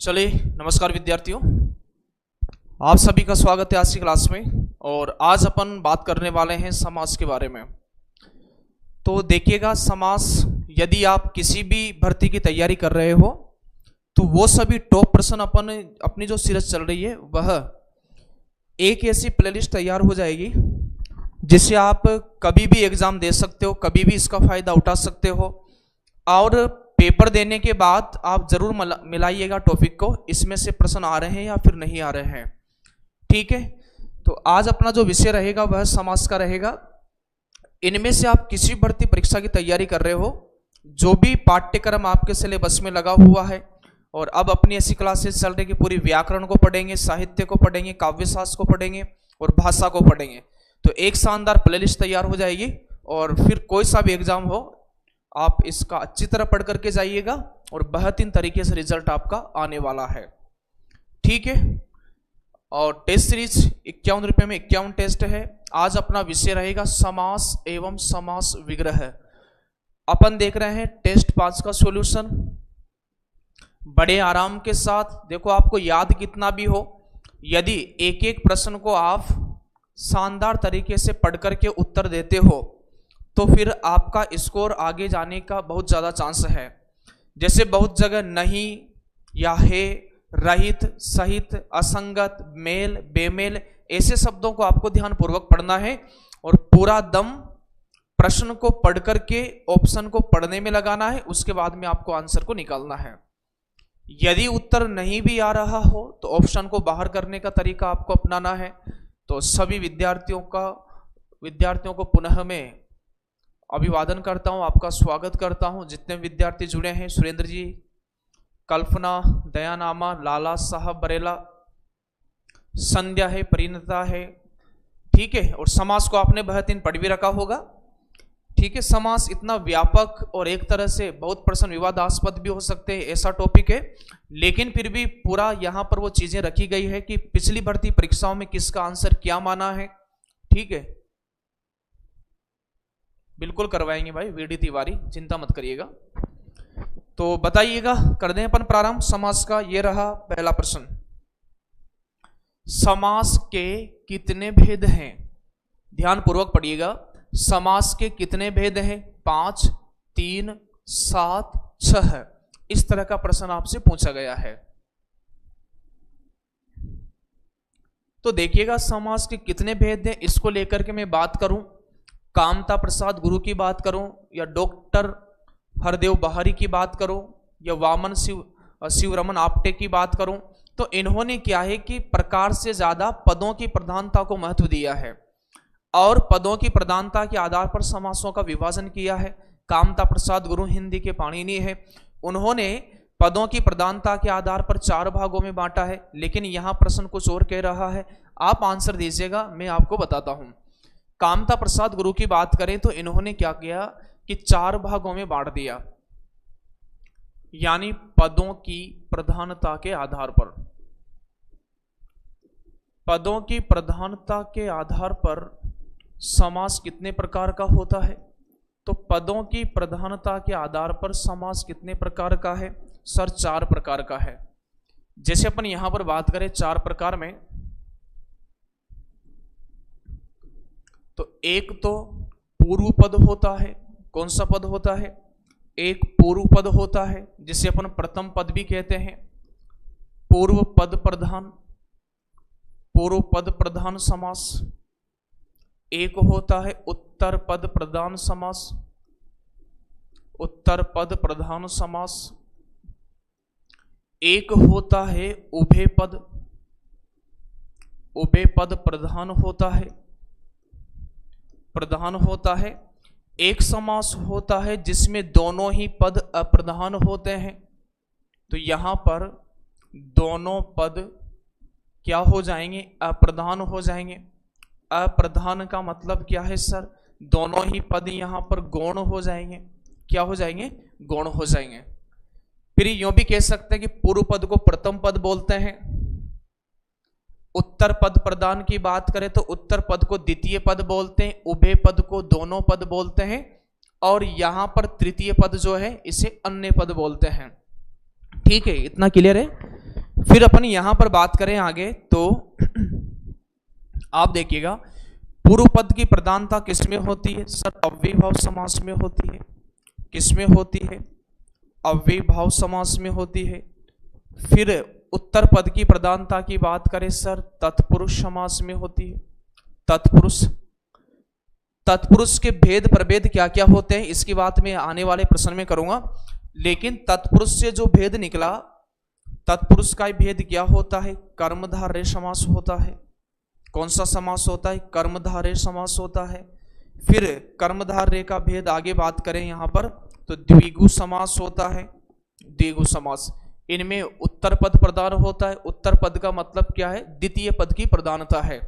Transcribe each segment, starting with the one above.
चलिए, नमस्कार विद्यार्थियों, आप सभी का स्वागत है आज की क्लास में। और आज अपन बात करने वाले हैं समास के बारे में। तो देखिएगा, समास यदि आप किसी भी भर्ती की तैयारी कर रहे हो तो वो सभी टॉप प्रश्न अपन अपनी जो सीरीज चल रही है वह एक ऐसी प्लेलिस्ट तैयार हो जाएगी जिससे आप कभी भी एग्जाम दे सकते हो, कभी भी इसका फायदा उठा सकते हो। और पेपर देने के बाद आप जरूर मिलाइएगा टॉपिक को, इसमें से प्रश्न आ रहे हैं या फिर नहीं आ रहे हैं। ठीक है, तो आज अपना जो विषय रहेगा वह समास का रहेगा। इनमें से आप किसी भर्ती परीक्षा की तैयारी कर रहे हो, जो भी पाठ्यक्रम आपके सिलेबस में लगा हुआ है, और अब अपनी ऐसी क्लासेस चल रही कि पूरी व्याकरण को पढ़ेंगे, साहित्य को पढ़ेंगे, काव्यशास्त्र को पढ़ेंगे और भाषा को पढ़ेंगे। तो एक शानदार प्लेलिस्ट तैयार हो जाएगी और फिर कोई सा भी एग्जाम हो आप इसका अच्छी तरह पढ़ करके जाइएगा और बेहतरीन तरीके से रिजल्ट आपका आने वाला है। ठीक है, और टेस्ट सीरीज 51 रुपये में 51 टेस्ट है। आज अपना विषय रहेगा समास एवं समास विग्रह। अपन देख रहे हैं टेस्ट 5 का सॉल्यूशन बड़े आराम के साथ। देखो, आपको याद कितना भी हो, यदि एक एक प्रश्न को आप शानदार तरीके से पढ़ करके उत्तर देते हो तो फिर आपका स्कोर आगे जाने का बहुत ज़्यादा चांस है। जैसे बहुत जगह नहीं या है, रहित, सहित, असंगत, मेल, बेमेल, ऐसे शब्दों को आपको ध्यानपूर्वक पढ़ना है और पूरा दम प्रश्न को पढ़ करके ऑप्शन को पढ़ने में लगाना है। उसके बाद में आपको आंसर को निकालना है। यदि उत्तर नहीं भी आ रहा हो तो ऑप्शन को बाहर करने का तरीका आपको अपनाना है। तो सभी विद्यार्थियों को पुनः मैं अभिवादन करता हूं, आपका स्वागत करता हूं। जितने विद्यार्थी जुड़े हैं, सुरेंद्र जी, कल्पना, दयानामा, लाला साहब बरेला, संध्या है, परिणता है, ठीक है। और समास को आपने बेहतरीन पढ़ भी रखा होगा। ठीक है, समास इतना व्यापक और एक तरह से बहुत प्रश्न विवादास्पद भी हो सकते हैं, ऐसा टॉपिक है, लेकिन फिर भी पूरा यहाँ पर वो चीजें रखी गई है कि पिछली भर्ती परीक्षाओं में किसका आंसर क्या माना है। ठीक है, बिल्कुल करवाएंगे भाई वीडी तिवारी, चिंता मत करिएगा। तो बताइएगा, कर दें अपन प्रारंभ समास का। ये रहा पहला प्रश्न, समास के कितने भेद हैं? ध्यान पूर्वक पढ़िएगा। समास के कितने भेद हैं? 5, 3, 7, 6। इस तरह का प्रश्न आपसे पूछा गया है। तो देखिएगा, समास के कितने भेद हैं, इसको लेकर के मैं बात करूं, कामता प्रसाद गुरु की बात करूं, या डॉक्टर हरदेव बहारी की बात करूं, या वामन शिवरमन आपटे की बात करूं, तो इन्होंने क्या है कि प्रकार से ज्यादा पदों की प्रधानता को महत्व दिया है और पदों की प्रधानता के आधार पर समासों का विभाजन किया है। कामता प्रसाद गुरु हिंदी के पाणिनि है, उन्होंने पदों की प्रधानता के आधार पर 4 भागों में बांटा है। लेकिन यहां प्रश्न कुछ और कह रहा है, आप आंसर दीजिएगा, मैं आपको बताता हूं। कामता प्रसाद गुरु की बात करें तो इन्होंने क्या किया कि 4 भागों में बांट दिया, यानी पदों की प्रधानता के आधार पर। पदों की प्रधानता के आधार पर समास कितने प्रकार का होता है? तो पदों की प्रधानता के आधार पर समास कितने प्रकार का है? सर, 4 प्रकार का है। जैसे अपन यहां पर बात करें 4 प्रकार में, तो एक तो पूर्व पद होता है। कौन सा पद होता है? एक पूर्व पद होता है, जिसे अपन प्रथम पद भी कहते हैं। पूर्व पद प्रधान, पूर्व पद प्रधान समास। एक होता है उत्तर पद प्रधान समास, उत्तर पद प्रधान समास। एक होता है उभय पद, उभय पद प्रधान होता है, प्रधान होता है। एक समास होता है जिसमें दोनों ही पद अप्रधान होते हैं। तो यहां पर दोनों पद क्या हो जाएंगे? अप्रधान हो जाएंगे। अप्रधान का मतलब क्या है सर? दोनों ही पद यहां पर गौण हो जाएंगे। क्या हो जाएंगे? गौण हो जाएंगे। फिर यूं भी कह सकते हैं कि पूर्व पद को प्रथम पद बोलते हैं। उत्तर पद प्रधान की बात करें तो उत्तर पद को द्वितीय पद बोलते हैं, उभय पद को दोनों पद बोलते हैं, और यहां पर तृतीय पद जो है इसे अन्य पद बोलते हैं। ठीक है, इतना क्लियर है। फिर अपन यहां पर बात करें आगे तो आप देखिएगा पूर्व पद की प्रधानता किसमें होती है? सर अव्ययीभाव समास में होती है। किसमें होती है? अव्ययीभाव समास में होती है। फिर उत्तर पद की प्रधानता की बात करें सर तत्पुरुष समास में होती है। तत्पुरुष, तत्पुरुष के भेद प्रभेद क्या क्या होते हैं इसकी बात मैं आने वाले प्रश्न में करूंगा, लेकिन तत्पुरुष से जो भेद निकला, तत्पुरुष का भेद क्या होता है? कर्मधारय समास होता है। कौन सा समास होता है? कर्मधारय समास होता है। फिर कर्मधारय का भेद आगे बात करें यहां पर तो द्विगु समास होता है। द्विगु समास, इनमें उत्तर पद प्रधान होता है। उत्तर पद का मतलब क्या है? द्वितीय पद की प्रधानता है।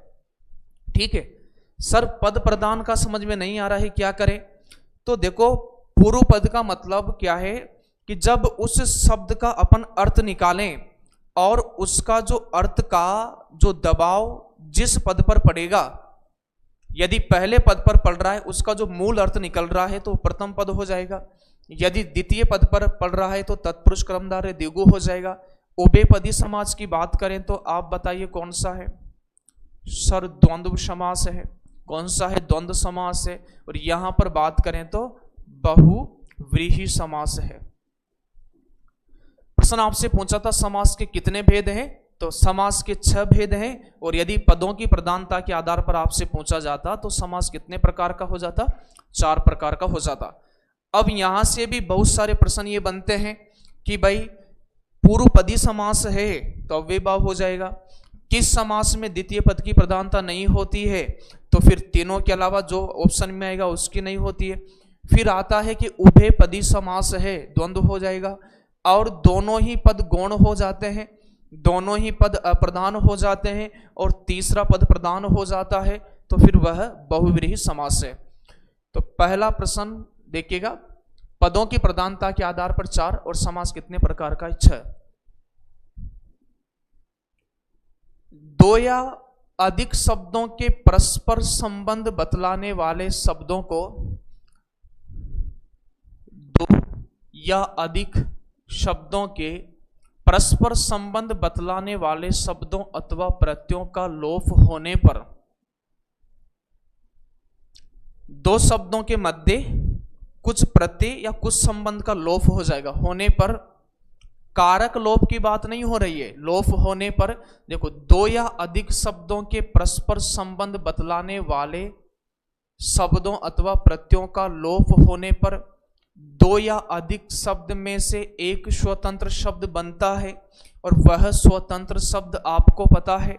ठीक है सर, पद प्रधान का समझ में नहीं आ रहा है, क्या करें? तो देखो पूर्व पद का मतलब क्या है कि जब उस शब्द का अपन अर्थ निकालें और उसका जो अर्थ का जो दबाव जिस पद पर पड़ेगा, यदि पहले पद पर पड़ रहा है उसका जो मूल अर्थ निकल रहा है तो प्रथम पद हो जाएगा। यदि द्वितीय पद पर पड़ रहा है तो तत्पुरुष कर्मधारय द्विगु हो जाएगा। उभयपदी समास की बात करें तो आप बताइए कौन सा है? सर द्वंद्व समास है। कौन सा है? द्वंद्व समास है। और यहां पर बात करें तो बहुव्रीहि समास है। प्रश्न आपसे पूछा था समास के कितने भेद हैं, तो समास के 6 भेद हैं। और यदि पदों की प्रधानता के आधार पर आपसे पूछा जाता तो समास कितने प्रकार का हो जाता? 4 प्रकार का हो जाता। अब यहां से भी बहुत सारे प्रश्न ये बनते हैं कि भाई पूर्वपदी समास है तो अव्ययीभाव हो जाएगा। किस समास में द्वितीय पद की प्रधानता नहीं होती है? तो फिर तीनों के अलावा जो ऑप्शन में आएगा उसकी नहीं होती है। फिर आता है कि उभयपदी समास है, द्वंद्व हो जाएगा। और दोनों ही पद गौण हो जाते हैं, दोनों ही पद अप्रधान हो जाते हैं और तीसरा पद प्रधान हो जाता है, तो फिर वह बहुव्रीहि समास है। तो पहला प्रश्न देखिएगा, पदों की प्रधानता के आधार पर 4 और समास कितने प्रकार का? 6। 2 या अधिक शब्दों के परस्पर संबंध बतलाने वाले शब्दों को 2 या अधिक शब्दों के परस्पर संबंध बतलाने वाले शब्दों अथवा प्रत्ययों का लोप होने पर 2 शब्दों के मध्य कुछ प्रत्यय या कुछ संबंध का लोप हो जाएगा। होने पर कारक लोप की बात नहीं हो रही है, लोप होने पर देखो 2 या अधिक शब्दों के परस्पर संबंध बतलाने वाले शब्दों अथवा प्रत्ययों का लोप होने पर 2 या अधिक शब्द में से एक स्वतंत्र शब्द बनता है। और वह स्वतंत्र शब्द आपको पता है,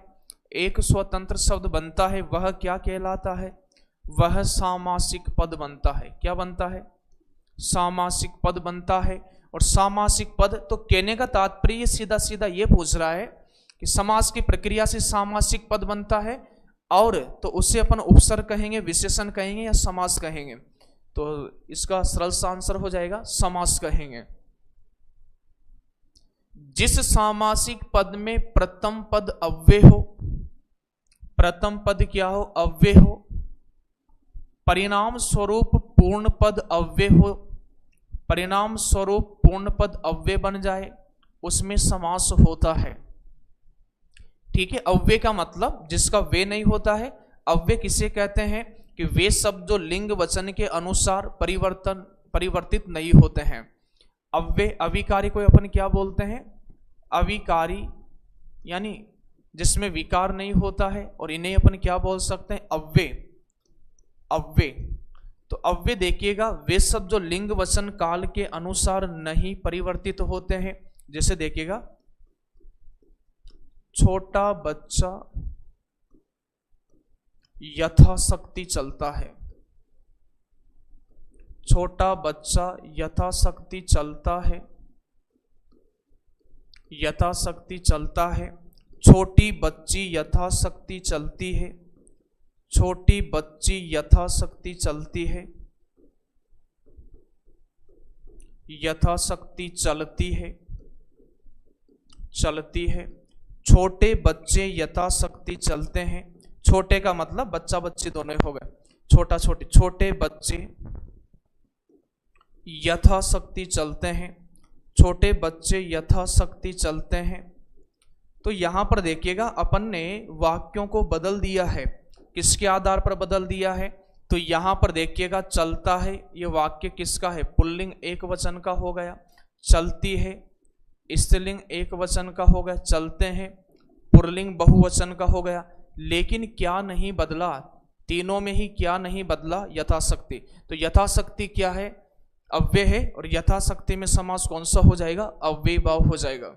एक स्वतंत्र शब्द बनता है, वह क्या कहलाता है? वह सामासिक पद बनता है। क्या बनता है? सामासिक पद बनता है। और सामासिक पद तो कहने का तात्पर्य सीधा सीधा ये पूछ रहा है कि समास की प्रक्रिया से सामासिक पद बनता है, और तो उससे अपन उपसर्ग कहेंगे, विशेषण कहेंगे या समास कहेंगे? तो इसका सरल सा आंसर हो जाएगा समास कहेंगे। जिस सामासिक पद में प्रथम पद अव्यय हो, प्रथम पद क्या हो? अव्यय हो। परिणाम स्वरूप पूर्ण पद अव्यय हो, परिणाम स्वरूप पूर्ण पद अव्यय बन जाए, उसमें समास होता है। ठीक है, अव्यय का मतलब जिसका वे नहीं होता है। अव्यय किसे कहते हैं? कि वे शब्द जो लिंग वचन के अनुसार परिवर्तित नहीं होते हैं। अव्यय अविकारी को अपन क्या बोलते हैं? अविकारी, यानी जिसमें विकार नहीं होता है, और इन्हें अपन क्या बोल सकते हैं? अव्यय। अव्यय तो अव्यय देखिएगा वे शब्द जो लिंग वचन काल के अनुसार नहीं परिवर्तित होते हैं। जैसे देखिएगा छोटा बच्चा यथाशक्ति चलता है, छोटा बच्चा यथाशक्ति चलता है, यथाशक्ति चलता है। छोटी बच्ची यथाशक्ति चलती है, छोटी बच्ची यथाशक्ति चलती है, यथाशक्ति चलती है, चलती है। छोटे बच्चे यथाशक्ति चलते हैं। छोटे का मतलब बच्चा बच्ची दोनों हो गए, छोटा छोटे। छोटे बच्चे यथाशक्ति चलते हैं, छोटे बच्चे यथाशक्ति चलते हैं। तो यहां पर देखिएगा अपन ने वाक्यों को बदल दिया है। किसके आधार पर बदल दिया है? तो यहां पर देखिएगा चलता है, ये वाक्य किसका है? पुल्लिंग एक वचन का हो गया। चलती है स्त्रीलिंग एक वचन का हो गया। चलते हैं पुल्लिंग बहुवचन का हो गया। लेकिन क्या नहीं बदला? तीनों में ही क्या नहीं बदला? यथाशक्ति। तो यथाशक्ति क्या है? अव्यय है। और यथाशक्ति में समास कौन सा हो जाएगा? अव्ययी भाव हो जाएगा।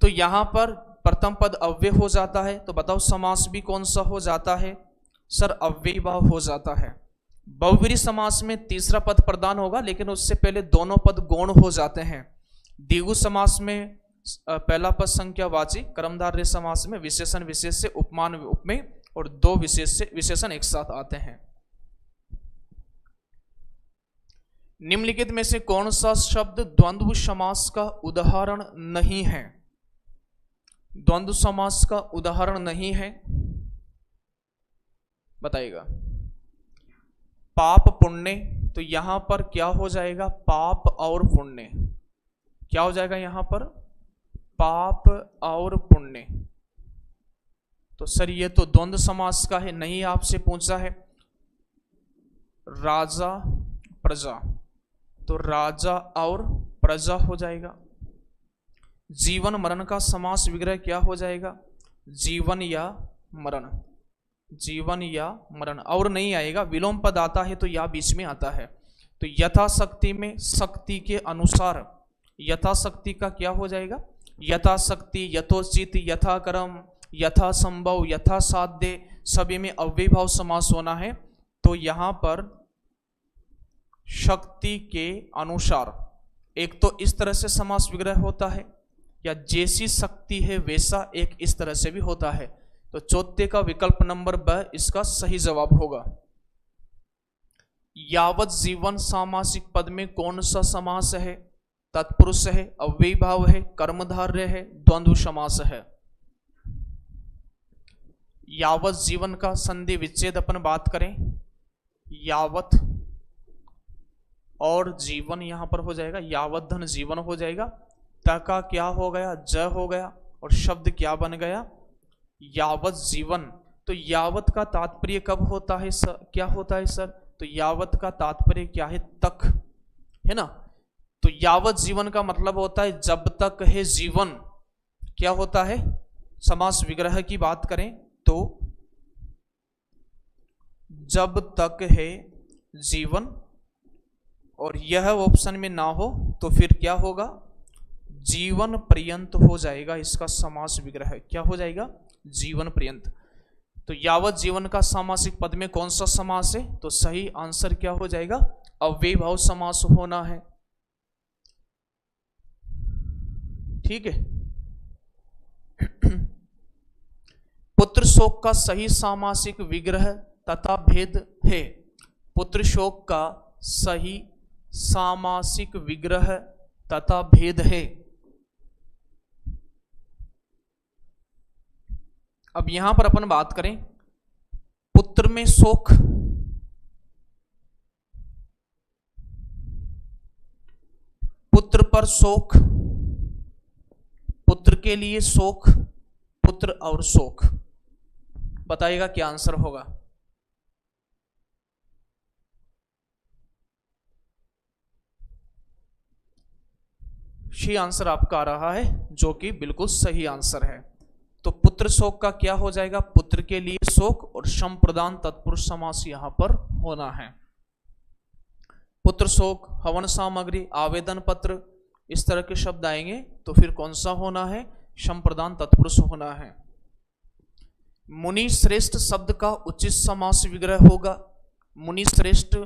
तो यहां पर प्रथम पद अव्यय हो जाता है, तो बताओ समास भी कौन सा हो जाता है? सर अव्ययी भाव हो जाता है। बहुव्रीहि समास में तीसरा पद प्रधान होगा, लेकिन उससे पहले दोनों पद गौण हो जाते हैं। द्विगु समास में पहला पद संख्यावाची, कर्मधारय समास में विशेषण विशेष से उपमान उपमेय और दो विशेषण एक साथ आते हैं। निम्नलिखित में से कौन सा शब्द द्वंद्व समास का उदाहरण नहीं है? द्वंद्व समास का उदाहरण नहीं है, बताइएगा। पाप पुण्य, तो यहां पर क्या हो जाएगा? पाप और पुण्य। क्या हो जाएगा यहां पर? पाप और पुण्य। तो सर ये तो द्वंद्व समास का है, नहीं आपसे पूछा है। राजा प्रजा, तो राजा और प्रजा हो जाएगा। जीवन मरण का समास विग्रह क्या हो जाएगा? जीवन या मरण। जीवन या मरण। और नहीं आएगा, विलोम पद आता है तो या बीच में आता है। तो यथाशक्ति में शक्ति के अनुसार, यथाशक्ति का क्या हो जाएगा? यथाशक्ति, यथोचित, यथाक्रम, यथासंभव, यथासाध्य, सभी में अव्ययी भाव समास होना है। तो यहां पर शक्ति के अनुसार, एक तो इस तरह से समास विग्रह होता है, या जैसी शक्ति है वैसा, एक इस तरह से भी होता है। तो चौथे का विकल्प नंबर ब इसका सही जवाब होगा। यावत जीवन सामासिक पद में कौन सा समास है? तत्पुरुष है, अव्ययी भाव है, कर्मधारय है, द्वंद्व समास है। यावत जीवन का संधि विच्छेद अपन बात करें, यावत और जीवन यहां पर हो जाएगा, यावत धन जीवन हो जाएगा। त का क्या हो गया? ज हो गया। और शब्द क्या बन गया? यावत जीवन। तो यावत का तात्पर्य कब होता है सर? क्या होता है सर? तो यावत का तात्पर्य क्या है? तक, है ना। तो यावत जीवन का मतलब होता है जब तक है जीवन। क्या होता है? समास विग्रह की बात करें तो जब तक है जीवन, और यह ऑप्शन में ना हो तो फिर क्या होगा? जीवन पर्यंत हो जाएगा इसका समास विग्रह। क्या हो जाएगा? जीवन पर्यंत। तो यावत जीवन का सामासिक पद में कौन सा समास है? तो सही आंसर क्या हो जाएगा? अव्ययी भाव समास होना है। ठीक है। पुत्र शोक का सही सामासिक विग्रह तथा भेद है। पुत्र शोक का सही सामासिक विग्रह तथा भेद है। अब यहां पर अपन बात करें, पुत्र में शोक, पुत्र पर शोक, पुत्र के लिए शोक, पुत्र और शोक। बताइएगा क्या आंसर होगा? शी आंसर आपका आ रहा है, जो कि बिल्कुल सही आंसर है। तो पुत्र शोक का क्या हो जाएगा? पुत्र के लिए शोक, और सम प्रदान तत्पुरुष समास यहां पर होना है। पुत्र शोक, हवन सामग्री, आवेदन पत्र, इस तरह के शब्द आएंगे तो फिर कौन सा होना है? सम प्रदान तत्पुरुष होना है। मुनि श्रेष्ठ शब्द का उचित समास विग्रह होगा। मुनि श्रेष्ठ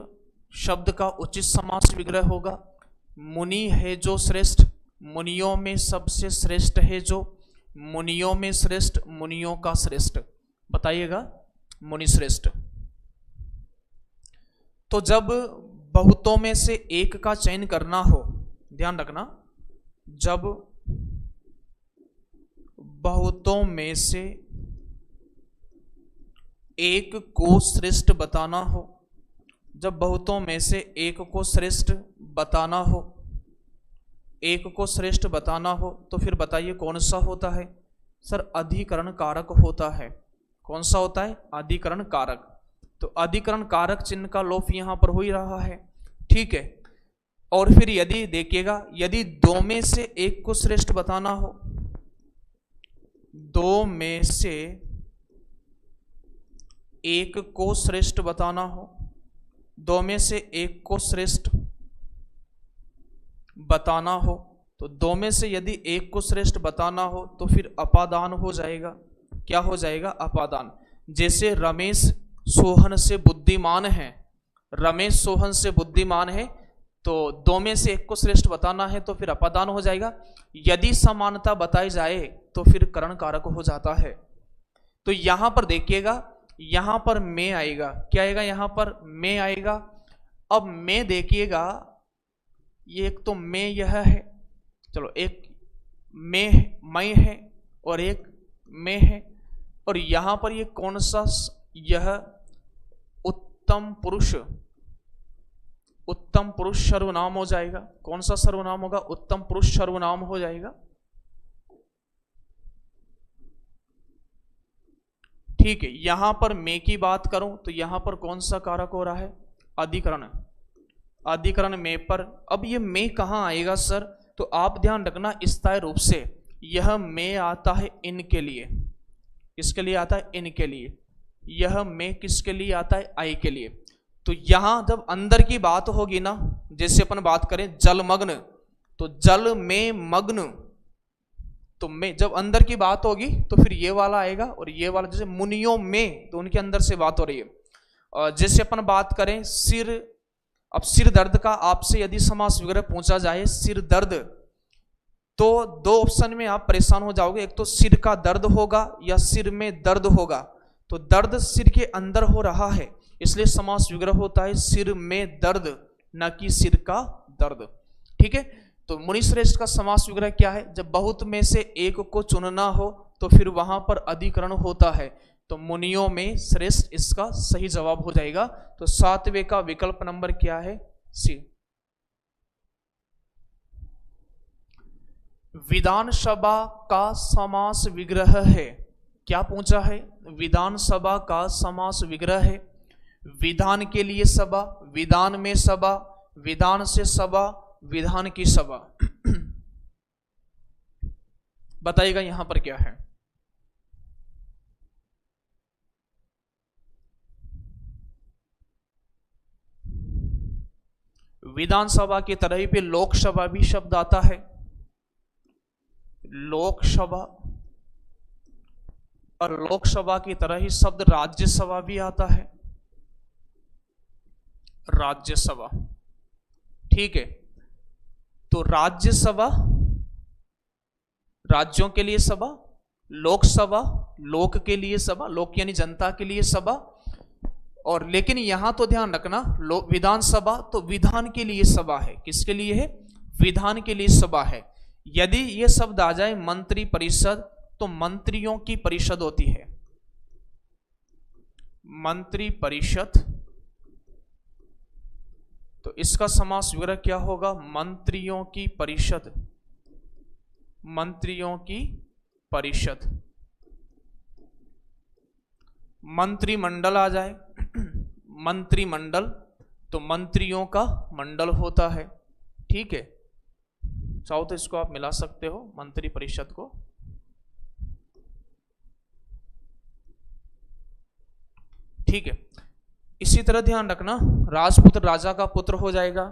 शब्द का उचित समास विग्रह होगा। मुनि है जो श्रेष्ठ, मुनियों में सबसे श्रेष्ठ है जो, मुनियों में श्रेष्ठ, मुनियों का श्रेष्ठ। बताइएगा मुनि श्रेष्ठ। तो जब बहुतों में से एक का चयन करना हो, ध्यान रखना, जब बहुतों में से एक को श्रेष्ठ बताना हो, जब बहुतों में से एक को श्रेष्ठ बताना हो, एक को श्रेष्ठ बताना हो तो फिर बताइए कौन सा होता है? सर अधिकरण कारक होता है। कौन सा होता है? अधिकरण कारक। तो अधिकरण कारक चिन्ह का लोप यहां पर हो ही रहा है, ठीक है। और फिर यदि देखिएगा, यदि दो में से एक को श्रेष्ठ बताना हो, दो में से एक को श्रेष्ठ बताना हो, दो में से एक को श्रेष्ठ बताना हो, तो दो में से यदि एक को श्रेष्ठ बताना हो तो फिर अपादान हो जाएगा। क्या हो जाएगा? अपादान। जैसे रमेश सोहन से बुद्धिमान है, रमेश सोहन से बुद्धिमान है, तो दो में से एक को श्रेष्ठ बताना है तो फिर अपादान हो जाएगा। यदि समानता बताई जाए तो फिर करण कारक हो जाता है। तो यहां पर देखिएगा, यहां पर में आएगा। क्या आएगा? यहां पर में आएगा। अब में देखिएगा, ये एक तो में यह है, चलो एक में मैं है और एक में है, और यहां पर ये कौन सा? यह उत्तम पुरुष, उत्तम पुरुष सर्वनाम हो जाएगा। कौन सा सर्वनाम होगा? उत्तम पुरुष सर्वनाम हो जाएगा, ठीक है। यहां पर मैं की बात करूं तो यहां पर कौन सा कारक हो रहा है? अधिकरण। अधिकरण में पर अब ये में कहां आएगा सर? तो आप ध्यान रखना स्थायी रूप से यह में आता है इनके लिए। किसके लिए आता है? इनके लिए। यह में किसके लिए आता है? आई के लिए। तो यहां जब अंदर की बात होगी ना, जैसे अपन बात करें जलमग्न, तो जल में मग्न, तो में जब अंदर की बात होगी तो फिर ये वाला आएगा, और ये वाला जैसे मुनियों में, तो उनके अंदर से बात हो रही है। और जैसे अपन बात करें सिर, अब सिर दर्द का आपसे यदि समास विग्रह पूछा जाए सिर दर्द, तो दो ऑप्शन में आप परेशान हो जाओगे, एक तो सिर का दर्द होगा या सिर में दर्द होगा। तो दर्द सिर के अंदर हो रहा है, इसलिए समास विग्रह होता है सिर में दर्द, न कि सिर का दर्द, ठीक है। तो मुनि श्रेष्ठ का समास विग्रह क्या है? जब बहुत में से एक को चुनना हो तो फिर वहां पर अधिकरण होता है, तो मुनियों में श्रेष्ठ इसका सही जवाब हो जाएगा। तो सातवें का विकल्प नंबर क्या है? सी। विधानसभा का समास विग्रह है। क्या पूछा है? विधानसभा का समास विग्रह है। विधान के लिए सभा, विधान में सभा, विधान से सभा, विधान की सभा। बताइएगा यहां पर क्या है? विधानसभा की तरह ही पे लोकसभा भी शब्द आता है, लोकसभा, और लोकसभा की तरह ही शब्द राज्यसभा भी आता है, राज्यसभा, ठीक है। तो राज्यसभा राज्यों के लिए सभा, लोकसभा लोक के लिए सभा, लोक यानी जनता के लिए सभा, और लेकिन यहां तो ध्यान रखना विधानसभा तो विधान के लिए सभा है। किसके लिए है? विधान के लिए सभा है। यदि यह शब्द आ जाए मंत्री परिषद, तो मंत्रियों की परिषद होती है, मंत्री परिषद, तो इसका समास विग्रह क्या होगा? मंत्रियों की परिषद, मंत्रियों की परिषद। मंत्रिमंडल आ जाए, मंत्रिमंडल, तो मंत्रियों का मंडल होता है, ठीक है। चाहो तो इसको आप मिला सकते हो मंत्री परिषद को, ठीक है। इसी तरह ध्यान रखना राजपुत्र राजा का पुत्र हो जाएगा।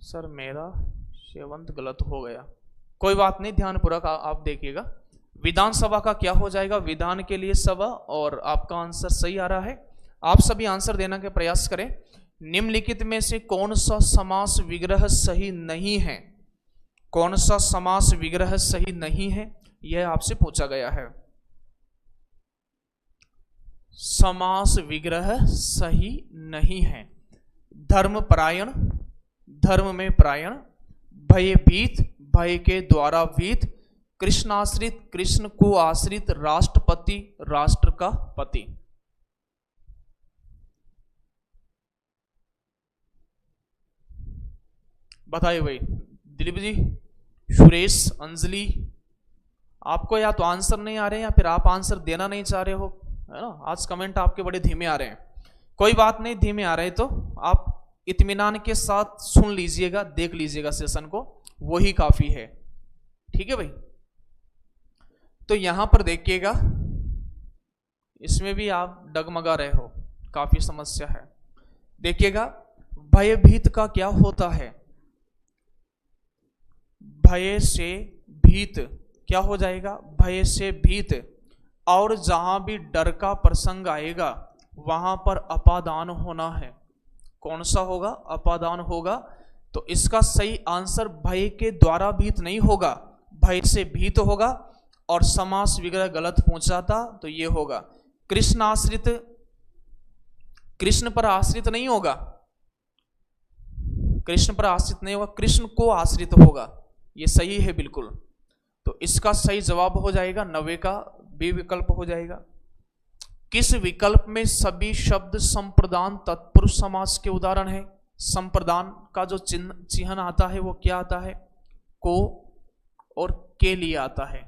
सर मेरा सेवंत गलत हो गया, कोई बात नहीं, ध्यानपूर्वक आप देखिएगा। विधानसभा का क्या हो जाएगा? विधान के लिए सभा, और आपका आंसर सही आ रहा है। आप सभी आंसर देने के प्रयास करें। निम्नलिखित में से कौन सा समास विग्रह सही नहीं है? कौन सा समास विग्रह सही नहीं है, यह आपसे पूछा गया है। समास विग्रह सही नहीं है। धर्मपरायण, धर्म में परायण, भयभीत, भय के द्वारा भीत, कृष्णाश्रित, कृष्ण को आश्रित, राष्ट्रपति, राष्ट्र का पति। बताइए भाई, दिलीप जी, सुरेश, अंजलि, आपको या तो आंसर नहीं आ रहे हैं या फिर आप आंसर देना नहीं चाह रहे हो, है ना। आज कमेंट आपके बड़े धीमे आ रहे हैं। कोई बात नहीं, धीमे आ रहे तो आप इत्मीनान के साथ सुन लीजिएगा, देख लीजिएगा सेशन को, वही काफी है। ठीक है भाई। तो यहां पर देखिएगा, इसमें भी आप डगमगा रहे हो, काफी समस्या है। देखिएगा, भयभीत का क्या होता है? भय से भीत क्या हो जाएगा? भय से भीत। और जहां भी डर का प्रसंग आएगा वहां पर अपादान होना है। कौन सा होगा? अपादान होगा। तो इसका सही आंसर भय के द्वारा भीत नहीं होगा, भय से भीत होगा। और समास विग्रह गलत पूछा था तो ये होगा कृष्ण आश्रित, कृष्ण पर आश्रित नहीं होगा, कृष्ण पर आश्रित नहीं होगा, कृष्ण को आश्रित होगा। ये सही है बिल्कुल। तो इसका सही जवाब हो जाएगा 90 का बी विकल्प हो जाएगा। किस विकल्प में सभी शब्द संप्रदान तत्पुरुष समास के उदाहरण है? संप्रदान का जो चिन्ह आता है वो क्या आता है? को और के लिए आता है।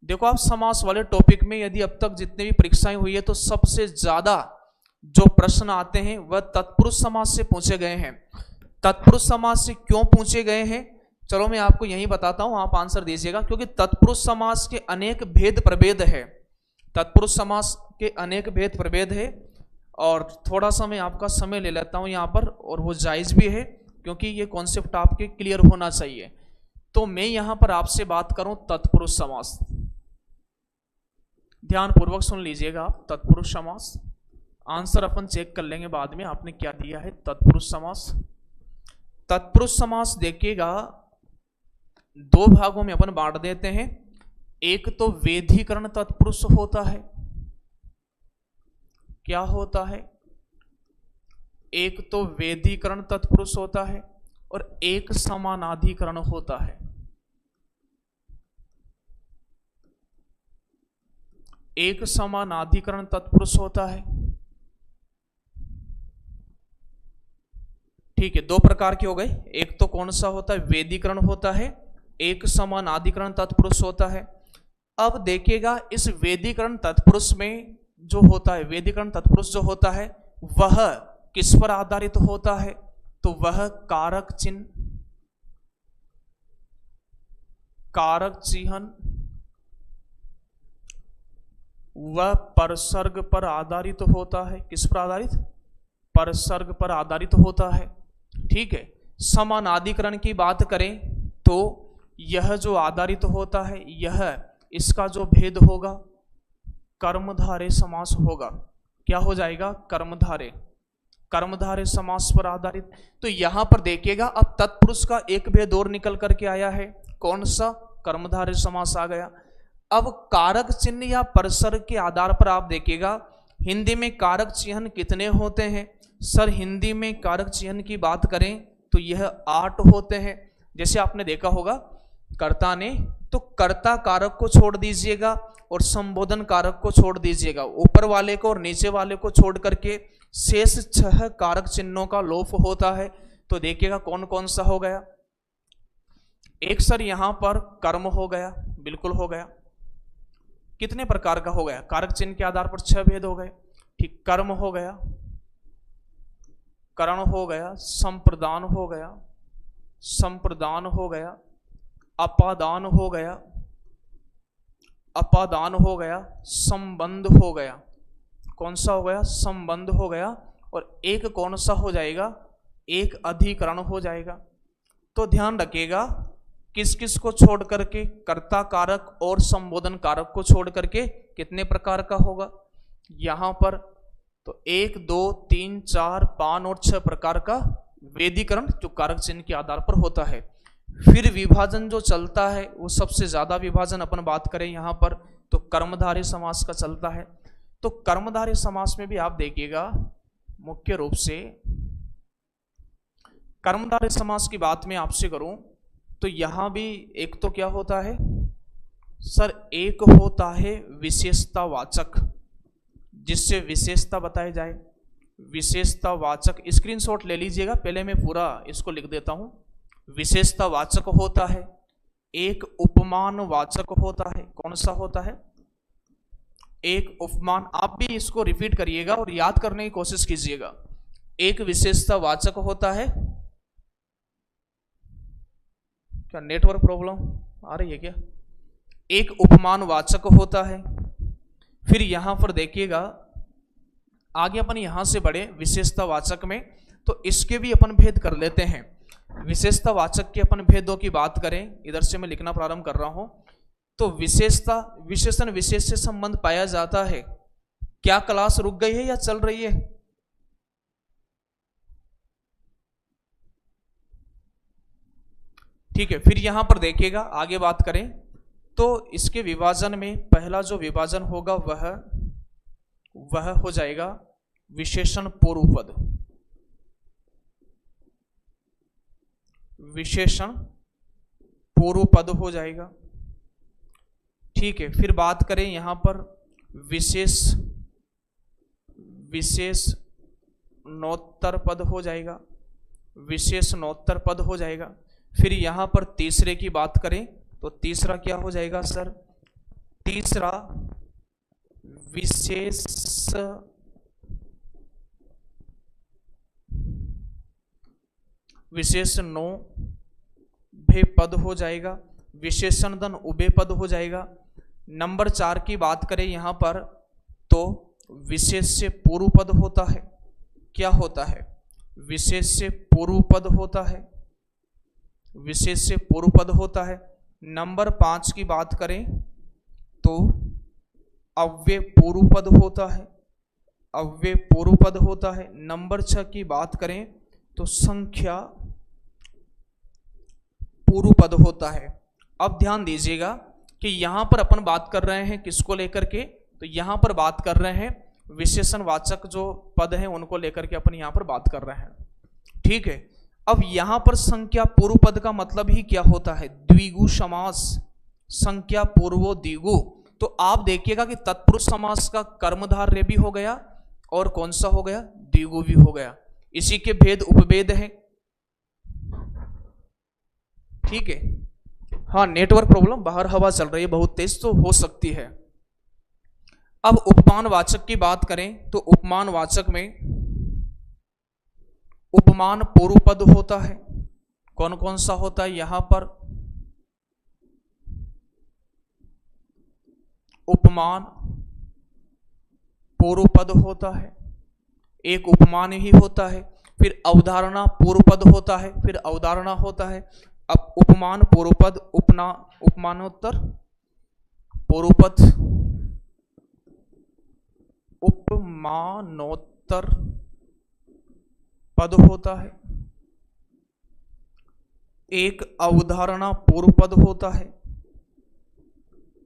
देखो आप, समास वाले टॉपिक में यदि अब तक जितने भी परीक्षाएं हुई है तो सबसे ज्यादा जो प्रश्न आते हैं वह तत्पुरुष समास से पूछे गए हैं। तत्पुरुष समास से क्यों पूछे गए हैं? चलो मैं आपको यही बताता हूं, आप आंसर दीजिएगा। क्योंकि तत्पुरुष समास के अनेक भेद प्रभेद है, तत्पुरुष समास के अनेक भेद प्रभेद है। और थोड़ा सा मैं आपका समय ले लेता हूं यहां पर, और वो जायज भी है क्योंकि ये कॉन्सेप्ट आपके क्लियर होना चाहिए। तो मैं यहां पर आपसे बात करूं तत्पुरुष समास, ध्यान पूर्वक सुन लीजिएगा आप। तत्पुरुष समास आंसर अपन चेक कर लेंगे बाद में आपने क्या दिया है। तत्पुरुष समास, तत्पुरुष समास देखिएगा दो भागों में अपन बांट देते हैं। एक तो वेधीकरण तत्पुरुष होता है, क्या होता है? एक तो वेधीकरण तत्पुरुष होता है और एक समानाधिकरण होता है। एक समानाधिकरण तत्पुरुष होता है। ठीक है, दो प्रकार के हो गए। एक तो कौन सा होता है? वेदीकरण होता है, एक समानाधिकरण तत्पुरुष होता है। अब देखिएगा, इस वेदीकरण तत्पुरुष में जो होता है, वेदीकरण तत्पुरुष जो होता है वह किस पर आधारित होता है? तो वह कारक चिन्ह, कारक चिन्ह वह परसर्ग पर आधारित होता है। किस पर आधारित? परसर्ग पर आधारित होता है। ठीक है। समानाधिकरण की बात करें तो यह जो आधारित होता है, यह इसका जो भेद होगा कर्मधारय समास होगा। क्या हो जाएगा? कर्मधारय, कर्मधारय समास पर आधारित। तो यहां पर देखिएगा, अब तत्पुरुष का एक भेद और निकल करके आया है। कौन सा? कर्मधारय समास आ गया। अब कारक चिन्ह या परसर्ग के आधार पर आप देखिएगा, हिंदी में कारक चिन्ह कितने होते हैं? सर हिंदी में कारक चिन्ह की बात करें तो यह 8 होते हैं। जैसे आपने देखा होगा कर्ता ने, तो कर्ता कारक को छोड़ दीजिएगा और संबोधन कारक को छोड़ दीजिएगा, ऊपर वाले को और नीचे वाले को छोड़ करके शेष 6 कारक चिन्हों का लोप होता है। तो देखिएगा कौन कौन सा हो गया। एक सर यहां पर कर्म हो गया, बिल्कुल हो गया। कितने प्रकार का हो गया? कारक चिन्ह के आधार पर 6 भेद हो गए। ठीक, कर्म हो गया, करण हो गया, संप्रदान हो गया, संप्रदान हो गया, अपादान हो गया, अपादान हो गया, संबंध हो गया। कौन सा हो गया? संबंध हो गया। और एक कौन सा हो जाएगा? एक अधिकरण हो जाएगा। तो ध्यान रखिएगा, किस किस को छोड़ करके? कर्ता कारक और संबोधन कारक को छोड़ करके कितने प्रकार का होगा यहां पर? तो 1 2 3 4 5 और 6 प्रकार का वेदीकरण जो कारक चिन्ह के आधार पर होता है। फिर विभाजन जो चलता है वो सबसे ज्यादा विभाजन अपन बात करें यहां पर तो कर्मधारय समास का चलता है। तो कर्मधारय समास में भी आप देखिएगा मुख्य रूप से कर्मधारय समास की बात में आपसे करूं तो यहां भी एक तो क्या होता है सर? एक होता है विशेषतावाचक, जिससे विशेषता बताई जाए। विशेषतावाचक, स्क्रीनशॉट ले लीजिएगा, पहले मैं पूरा इसको लिख देता हूं। विशेषतावाचक होता है, एक उपमानवाचक होता है। कौन सा होता है? एक उपमान। आप भी इसको रिपीट करिएगा और याद करने की कोशिश कीजिएगा। एक विशेषतावाचक होता है, क्या नेटवर्क प्रॉब्लम आ रही है क्या? एक उपमानवाचक होता है। फिर यहां पर देखिएगा, आगे अपन यहां से बढ़े विशेषतावाचक में, तो इसके भी अपन भेद कर लेते हैं। विशेषतावाचक के अपन भेदों की बात करें, इधर से मैं लिखना प्रारंभ कर रहा हूं। तो विशेषता, विशेषण विशेष से संबंध पाया जाता है। क्या क्लास रुक गई है या चल रही है? ठीक है। फिर यहां पर देखिएगा, आगे बात करें तो इसके विभाजन में पहला जो विभाजन होगा वह हो जाएगा विशेषण पूर्वपद। विशेषण पूर्वपद हो जाएगा। ठीक है। फिर बात करें यहां पर विशेष नोत्तर पद हो जाएगा। विशेष नोत्तर पद हो जाएगा। फिर यहां पर तीसरे की बात करें तो तीसरा क्या हो जाएगा सर? तीसरा विशेष नो भे पद हो जाएगा। विशेषण धन उभय पद हो जाएगा। नंबर 4 की बात करें यहां पर तो विशेष से पूर्व पद होता है। क्या होता है? विशेष से पूर्व पद होता है। विशेष से पूर्व पद होता है। नंबर 5 की बात करें तो अव्यय पूर्व पद होता है। अव्यय पूर्व पद होता है। नंबर 6 की बात करें तो संख्या पूर्व पद होता है। अब ध्यान दीजिएगा कि यहां पर अपन बात कर रहे हैं किसको लेकर के? तो यहां पर बात कर रहे हैं विशेषणवाचक जो पद हैं उनको लेकर के अपन यहां पर बात कर रहे हैं। ठीक है। अब यहां पर संख्या पूर्व पद का मतलब ही क्या होता है? द्विगु समास। संख्या पूर्वो द्विगु। तो आप देखिएगा कि तत्पुरुष समास का कर्मधारय भी हो गया और कौन सा हो गया? द्विगु भी हो गया। इसी के भेद उपभेद हैं। ठीक है। हाँ, नेटवर्क प्रॉब्लम, बाहर हवा चल रही है बहुत तेज, तो हो सकती है। अब उपमानवाचक की बात करें तो उपमानवाचक में उपमान पूर्व पद होता है। कौन कौन सा होता है? यहां पर उपमान पूर्व पद होता है। एक उपमान ही होता है। फिर अवधारणा पूर्व पद होता है। फिर अवधारणा होता है। अब उपमान पूर्व पद, उपमानोत्तर पूर्व पद, उपमानोत्तर पद होता है। एक अवधारणा पूर्व पद होता है।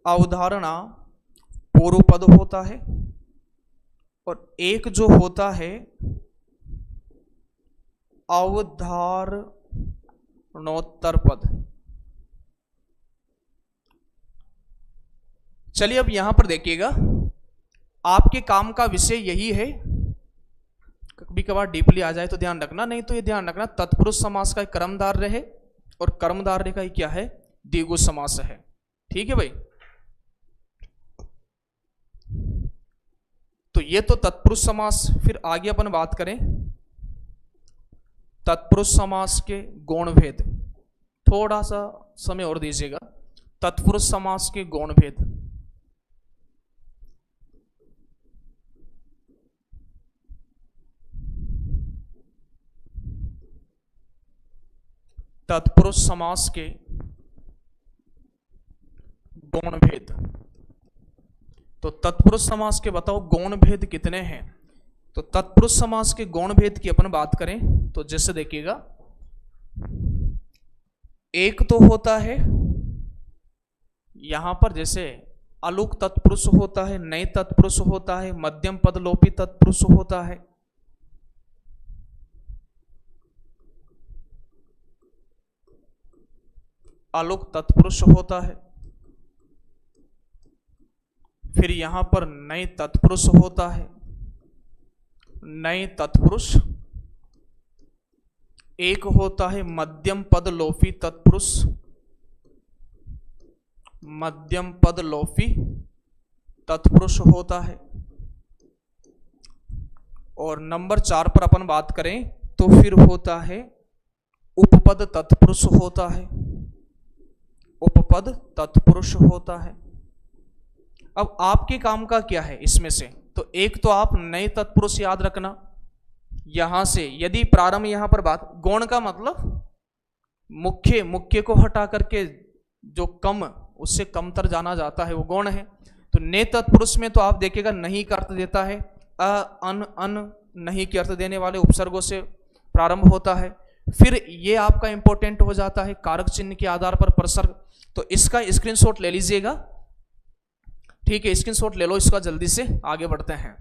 अवधारणा पूर्व पद होता है। और एक जो होता है अवधारणोत्तर पद। चलिए अब यहां पर देखिएगा, आपके काम का विषय यही है। कभी कभार डीपली आ जाए तो ध्यान रखना, नहीं तो ये ध्यान रखना तत्पुरुष समास का कर्मधारय है और कर्मधारय का ही क्या है? द्विगु समास है। ठीक है भाई। तो ये तो तत्पुरुष समास। फिर आगे अपन बात करें तत्पुरुष समास के गौण भेद। थोड़ा सा समय और दीजिएगा। तत्पुरुष समास के गौण भेद। तत्पुरुष समास के गौण भेद। तो तत्पुरुष समास के बताओ गौण भेद कितने हैं? तो तत्पुरुष समास के गौण भेद की अपन बात करें तो जैसे देखिएगा, एक तो होता है यहां पर जैसे अलुक तत्पुरुष होता है, नए तत्पुरुष होता है, मध्यम पदलोपी तत्पुरुष होता है। अलुक तत्पुरुष होता है। फिर यहां पर नए तत्पुरुष होता है। नए तत्पुरुष, एक होता है मध्यम पद लोपी तत्पुरुष, मध्यम पद लोपी तत्पुरुष होता है। और नंबर 4 पर अपन बात करें तो फिर होता है उपपद तत्पुरुष होता है, उपपद तत्पुरुष होता है। अब आपके काम का क्या है इसमें से, तो एक तो आप नए तत्पुरुष याद रखना। यहां से यदि प्रारंभ, यहां पर बात गौण का मतलब मुख्य, मुख्य को हटा करके जो कम, उससे कमतर जाना जाता है वो गौण है। तो नए तत्पुरुष में तो आप देखिएगा नहीं का अर्थ देता है, अ अन अन नहीं के अर्थ देने वाले उपसर्गों से प्रारंभ होता है। फिर ये आपका इंपॉर्टेंट हो जाता है कारक चिन्ह के आधार पर प्रसर्ग। तो इसका स्क्रीनशॉट ले लीजिएगा, ठीक है, स्क्रीनशॉट ले लो इसका, जल्दी से आगे बढ़ते हैं।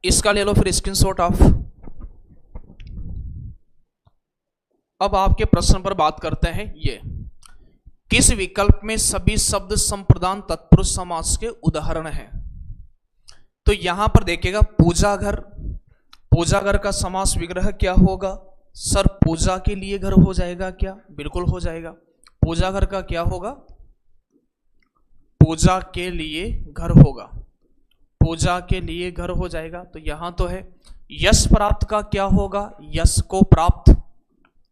इसका ले लो फिर स्क्रीनशॉट ऑफ। अब आपके प्रश्न पर बात करते हैं। ये किस विकल्प में सभी शब्द संप्रदान तत्पुरुष समास के उदाहरण हैं? तो यहां पर देखिएगा पूजा घर, पूजा घर का समास विग्रह क्या होगा? सर पूजा के लिए घर हो जाएगा क्या? बिल्कुल हो जाएगा। पूजा घर का क्या होगा? पूजा के लिए घर होगा, पूजा के लिए घर हो जाएगा। तो यहां तो है यश प्राप्त का क्या होगा? यश को प्राप्त,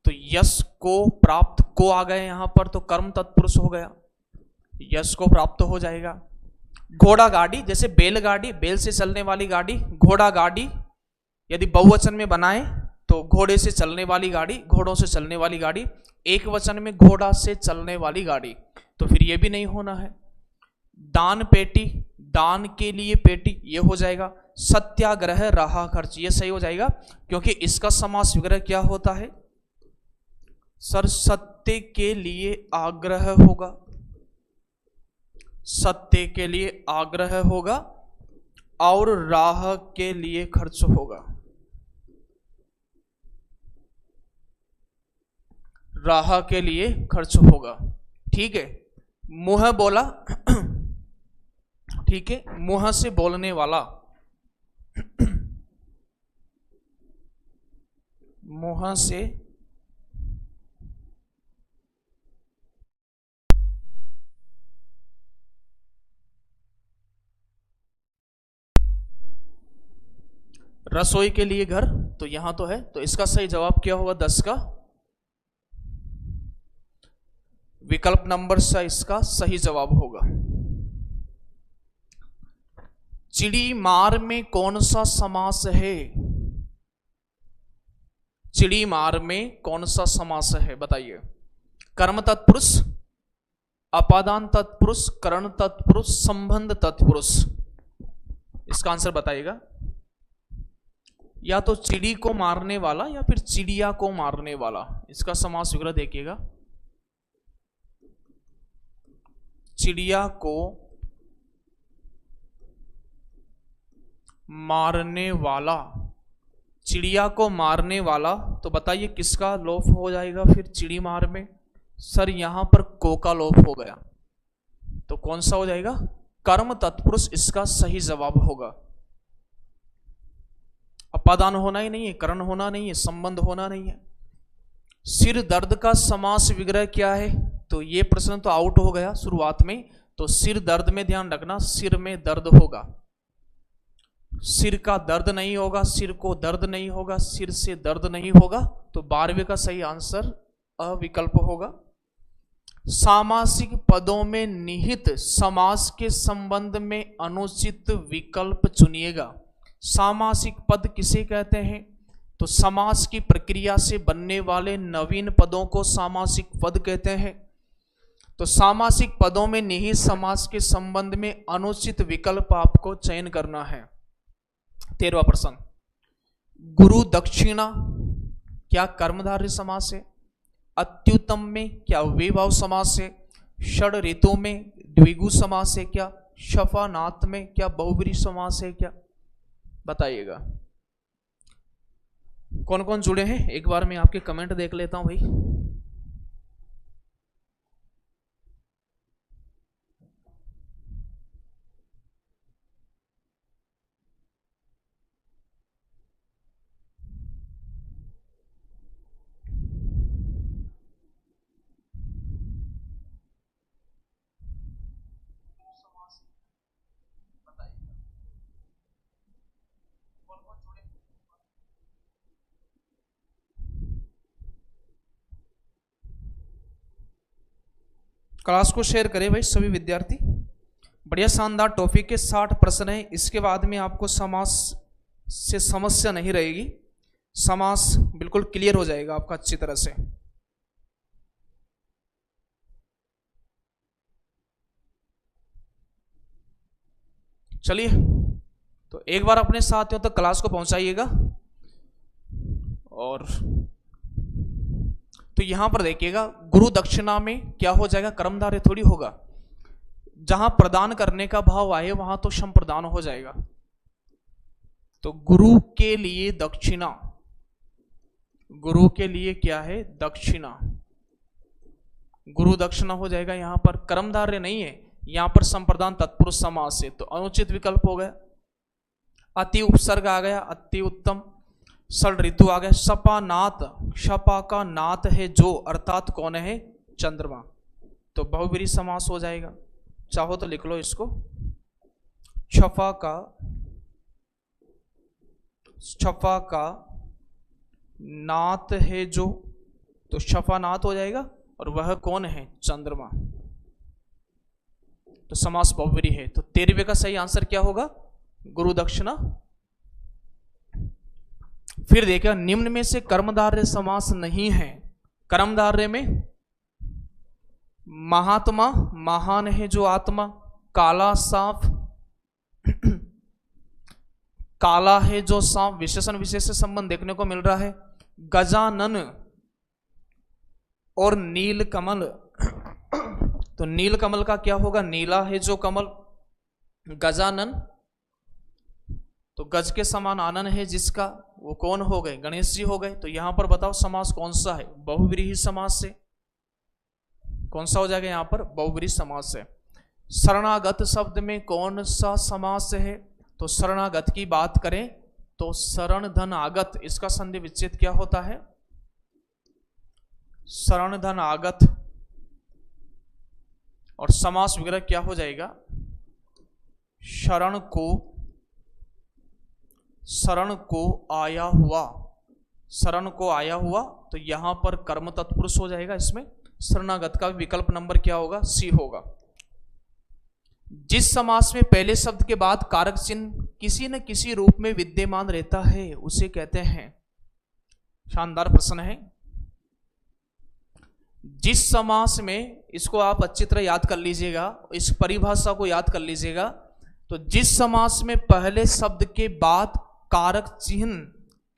तो यश को प्राप्त को आ गए यहां पर, तो कर्म तत्पुरुष हो गया, यश को प्राप्त हो जाएगा। घोड़ा गाड़ी, जैसे बैलगाड़ी, बैल से चलने वाली गाड़ी, घोड़ा गाड़ी यदि बहुवचन में बनाए तो घोड़े से चलने वाली गाड़ी, घोड़ों से चलने वाली गाड़ी। एक वचन में घोड़ा से चलने वाली गाड़ी, तो फिर ये भी नहीं होना है। दान पेटी, दान के लिए पेटी, ये हो जाएगा। सत्याग्रह रहा खर्च, ये सही हो जाएगा क्योंकि इसका समास विग्रह क्या होता है? सर सत्य के लिए आग्रह होगा, सत्य के लिए आग्रह होगा और राह के लिए खर्च होगा, राह के लिए खर्च होगा। ठीक है। मुंह बोला, ठीक है, मुंह से बोलने वाला, मुंह से रसोई के लिए घर, तो यहां तो है, तो इसका सही जवाब क्या होगा? 10 का विकल्प नंबर सा इसका सही जवाब होगा। चिड़ी मार में कौन सा समास है? चिड़ी मार में कौन सा समास है बताइए? कर्म तत्पुरुष, अपादान तत्पुरुष, करण तत्पुरुष, संबंध तत्पुरुष। इसका आंसर बताइएगा। या तो चिड़ी को मारने वाला या फिर चिड़िया को मारने वाला, इसका समास विग्रह देखिएगा। चिड़िया को मारने वाला, चिड़िया को मारने वाला, तो बताइए किसका लोप हो जाएगा फिर चिड़ी मार में? सर यहां पर को का लोप हो गया, तो कौन सा हो जाएगा? कर्म तत्पुरुष इसका सही जवाब होगा। अपादान होना ही नहीं है, करण होना नहीं है, संबंध होना नहीं है। सिर दर्द का समास विग्रह क्या है? तो ये प्रश्न तो आउट हो गया शुरुआत में, तो सिर दर्द में ध्यान रखना, सिर में दर्द होगा, सिर का दर्द नहीं होगा, सिर को दर्द नहीं होगा, सिर से दर्द नहीं होगा, तो 12वें का सही आंसर अविकल्प होगा। सामासिक पदों में निहित समास के संबंध में अनुचित विकल्प चुनिएगा। सामासिक पद किसे कहते हैं? तो समास की प्रक्रिया से बनने वाले नवीन पदों को सामासिक पद कहते हैं। तो सामासिक पदों में निहित समास के संबंध में अनुचित विकल्प आपको चयन करना है। 13वां प्रश्न, गुरु दक्षिणा क्या कर्मधारय समास है? अत्युत्तम में क्या विभाव समास है, षड ऋतु में द्विगु समास है क्या, शफानाथ में क्या बहुब्रीहि समास है क्या, बताइएगा। कौन कौन जुड़े हैं एक बार मैं आपके कमेंट देख लेता हूं भाई। क्लास को शेयर करें भाई सभी विद्यार्थी। बढ़िया शानदार टॉपिक के 60 प्रश्न है। इसके बाद में आपको समास से समस्या नहीं रहेगी, समास बिल्कुल क्लियर हो जाएगा आपका अच्छी तरह से। चलिए तो एक बार अपने साथियों तक क्लास को पहुंचाइएगा। और तो यहां पर देखिएगा गुरु दक्षिणा में क्या हो जाएगा, कर्मधारय थोड़ी होगा। जहां प्रदान करने का भाव आए वहां तो सम प्रदान हो जाएगा। तो गुरु के लिए दक्षिणा, गुरु के लिए क्या है दक्षिणा, गुरु दक्षिणा हो जाएगा। यहां पर कर्मधारय नहीं है, यहां पर संप्रदान तत्पुरुष समास है तो अनुचित विकल्प हो गया। अति उपसर्ग आ गया, अति उत्तम। षड ऋतु आ गया। सपा नाथ, शपा का नाथ है जो, अर्थात कौन है चंद्रमा, तो बहुब्रीहि समास हो जाएगा। चाहो तो लिख लो इसको, छफा का नाथ है जो, तो शफा नाथ हो जाएगा और वह कौन है चंद्रमा, तो समास बहुब्रीहि है। तो 13वें का सही आंसर क्या होगा, गुरु दक्षिणा। फिर देखिए निम्न में से कर्मधारय समास नहीं है। कर्मधारय में महात्मा, महान है जो आत्मा, काला सांप, काला है जो सांप, विशेषण विशेष से संबंध देखने को मिल रहा है। गजानन और नील कमल, तो नील कमल का क्या होगा, नीला है जो कमल, गजानन, तो गज के समान आनन है जिसका, वो कौन हो गए, गणेश जी हो गए। तो यहां पर बताओ समास कौन सा है, बहुब्रीहि समास से। कौन सा हो जाएगा यहां पर, बहुब्रीहि समास है। शरणागत शब्द में कौन सा समास है, तो शरणागत की बात करें तो शरण धन आगत, इसका संधि विच्छेद क्या होता है, शरण धन आगत। और समास वगैरह क्या हो जाएगा, शरण को आया हुआ, शरण को आया हुआ, तो यहां पर कर्म तत्पुरुष हो जाएगा। इसमें शरणागत का विकल्प नंबर क्या होगा, सी होगा। जिस समास में पहले शब्द के बाद कारक चिन्ह किसी न किसी रूप में विद्यमान रहता है उसे कहते हैं, शानदार प्रश्न है। जिस समास में, इसको आप अच्छी तरह याद कर लीजिएगा, इस परिभाषा को याद कर लीजिएगा, तो जिस समास में पहले शब्द के बाद कारक चिन्ह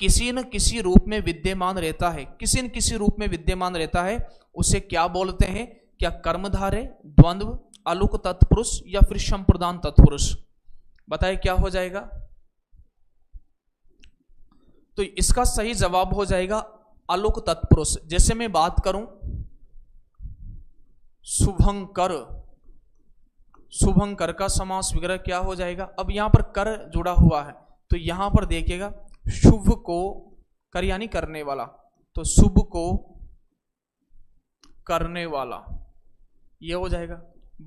किसी न किसी रूप में विद्यमान रहता है, किसी न किसी रूप में विद्यमान रहता है, उसे क्या बोलते हैं, क्या कर्मधारय, द्वंद्व, अलुक तत्पुरुष या फिर संप्रदान तत्पुरुष, बताइए क्या हो जाएगा। तो इसका सही जवाब हो जाएगा अलुक तत्पुरुष। जैसे मैं बात करूं शुभंकर, शुभंकर का समास वगैरह क्या हो जाएगा। अब यहां पर कर जुड़ा हुआ है तो यहां पर देखिएगा शुभ को, कर यानी करने वाला, तो शुभ को करने वाला ये हो जाएगा।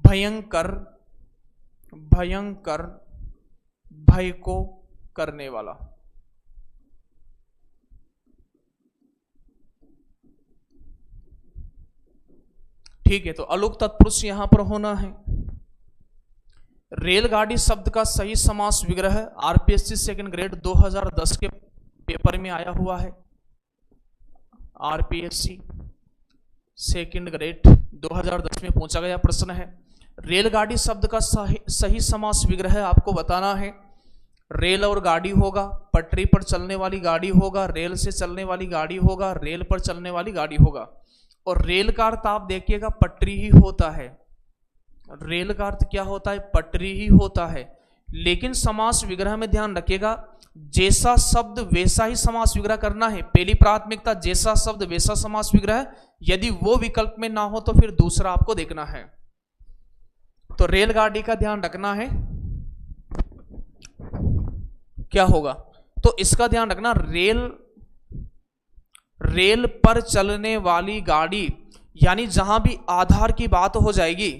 भयंकर, भयंकर भय को करने वाला। ठीक है, तो अलुक तत्पुरुष यहां पर होना है। रेलगाड़ी शब्द का सही समास विग्रह आरपीएससी सेकंड ग्रेड 2010 के पेपर में आया हुआ है। आरपीएससी सेकंड ग्रेड 2010 में पूछा गया प्रश्न है। रेलगाड़ी शब्द का सही समास विग्रह आपको बताना है। रेल और गाड़ी होगा, पटरी पर चलने वाली गाड़ी होगा, रेल से चलने वाली गाड़ी होगा, रेल पर चलने वाली गाड़ी होगा। और रेल का अर्थ आप देखिएगा पटरी ही होता है। रेल का अर्थ क्या होता है? पटरी ही होता है। लेकिन समास विग्रह में ध्यान रखिएगा, जैसा शब्द वैसा ही समास विग्रह करना है। पहली प्राथमिकता जैसा शब्द वैसा समास विग्रह, यदि वो विकल्प में ना हो तो फिर दूसरा आपको देखना है। तो रेलगाड़ी का ध्यान रखना है, क्या होगा? तो इसका ध्यान रखना, रेल पर चलने वाली गाड़ी, यानी जहां भी आधार की बात हो जाएगी,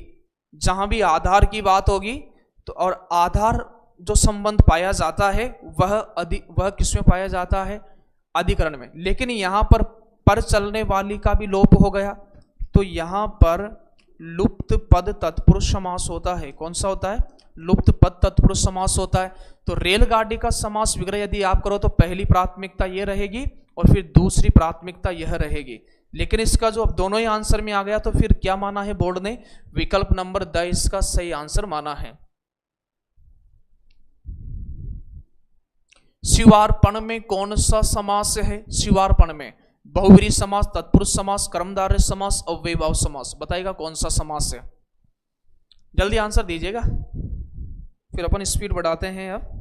जहां भी आधार की बात होगी तो और आधार जो संबंध पाया जाता है वह किसमें पाया जाता है? अधिकरण में। लेकिन यहां पर चलने वाली का भी लोप हो गया, तो यहां पर लुप्त पद तत्पुरुष समास होता है। कौन सा होता है? लुप्त पद तत्पुरुष समास होता है। तो रेलगाड़ी का समास विग्रह यदि आप करो तो पहली प्राथमिकता यह रहेगी और फिर दूसरी प्राथमिकता यह रहेगी। लेकिन इसका जो अब दोनों ही आंसर में आ गया तो फिर क्या माना है बोर्ड ने? विकल्प नंबर द इसका सही आंसर माना है। शिवार्पण में कौन सा समास है? शिवार्पण में बहुव्रीहि समास, तत्पुरुष समास, कर्मधारय समास, अव्ययीभाव समास। बताइएगा कौन सा समास है? जल्दी आंसर दीजिएगा, फिर अपन स्पीड बढ़ाते हैं। अब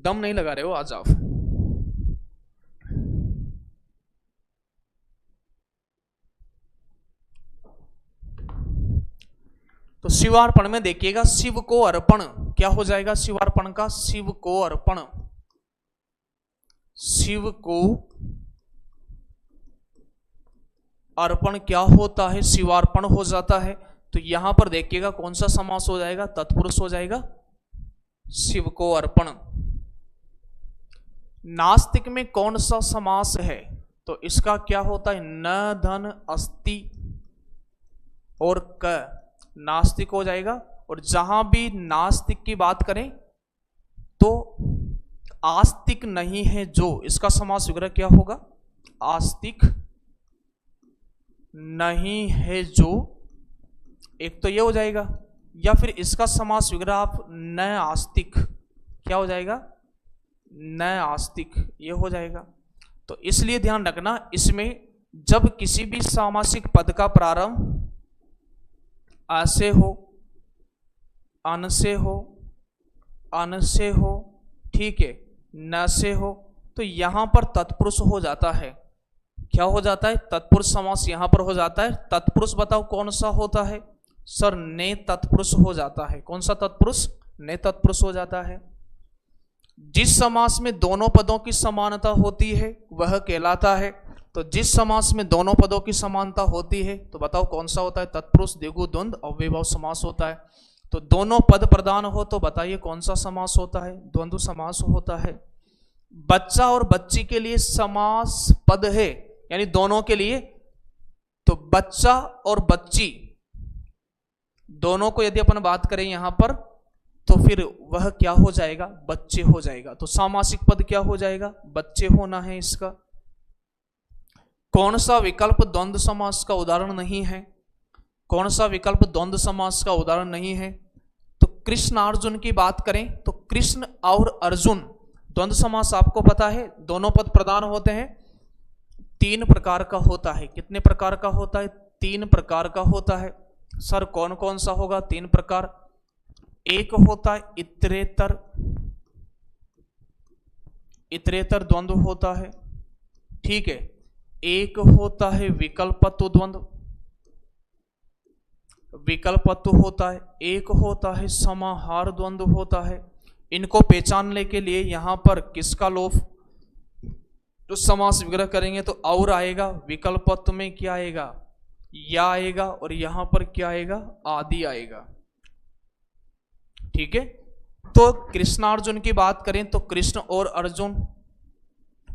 दम नहीं लगा रहे हो आज आप। तो शिवार्पण में देखिएगा, शिव को अर्पण क्या हो जाएगा? शिवार्पण का शिव को अर्पण, शिव को अर्पण क्या होता है? शिवार्पण हो जाता है। तो यहां पर देखिएगा कौन सा समास हो जाएगा? तत्पुरुष हो जाएगा, शिव को अर्पण। नास्तिक में कौन सा समास है? तो इसका क्या होता है? न धन अस्ति और क, नास्तिक हो जाएगा। और जहां भी नास्तिक की बात करें तो आस्तिक नहीं है जो, इसका समास विग्रह क्या होगा? आस्तिक नहीं है जो, एक तो ये हो जाएगा, या फिर इसका समास विग्रह आप न आस्तिक, क्या हो जाएगा? न आस्तिक, ये हो जाएगा। तो इसलिए ध्यान रखना, इसमें जब किसी भी सामासिक पद का प्रारंभ आ से हो, अन से हो, अन से हो, ठीक है, न से हो, तो यहां पर तत्पुरुष हो जाता है। क्या हो जाता है? तत्पुरुष समास यहां पर हो जाता है। तत्पुरुष बताओ कौन सा होता है? सर ने तत्पुरुष हो जाता है। कौन सा तत्पुरुष? ने तत्पुरुष हो जाता है। जिस समास में दोनों पदों की समानता होती है वह कहलाता है। तो जिस समास में दोनों पदों की समानता होती है तो बताओ कौन सा होता है? तत्पुरुष, द्विगु, द्वंद्व, अव्ययीभाव समास होता है। तो दोनों पद प्रधान हो तो बताइए कौन सा समास होता है? द्वंद्व समास होता है। बच्चा और बच्ची के लिए समास पद है, यानी दोनों के लिए। तो बच्चा और बच्ची दोनों को यदि अपन बात करें यहां पर तो फिर वह क्या हो जाएगा? बच्चे हो जाएगा। तो सामासिक पद क्या हो जाएगा? बच्चे होना है इसका। कौन सा विकल्प द्वंद्व समास का उदाहरण नहीं है? कौन सा विकल्प द्वंद्व समास का उदाहरण नहीं है? तो कृष्ण अर्जुन की बात करें तो कृष्ण और अर्जुन द्वंद्व समास आपको पता है, दोनों पद प्रधान होते हैं। 3 प्रकार का होता है। कितने प्रकार का होता है? 3 प्रकार का होता है। सर कौन कौन सा होगा 3 प्रकार? एक होता है इतरेतर, इतरेतर द्वंद्व होता है, ठीक है। एक होता है विकल्पत्व द्वंद्व, विकल्पत्व होता है। एक होता है समाहार द्वंद्व होता है। इनको पहचानने के लिए यहां पर किसका लोप, तो समास विग्रह करेंगे तो और आएगा, विकल्पत्व में क्या आएगा? या आएगा, और यहां पर क्या आएगा? आदि आएगा, ठीक है। तो कृष्णार्जुन की बात करें तो कृष्ण और अर्जुन,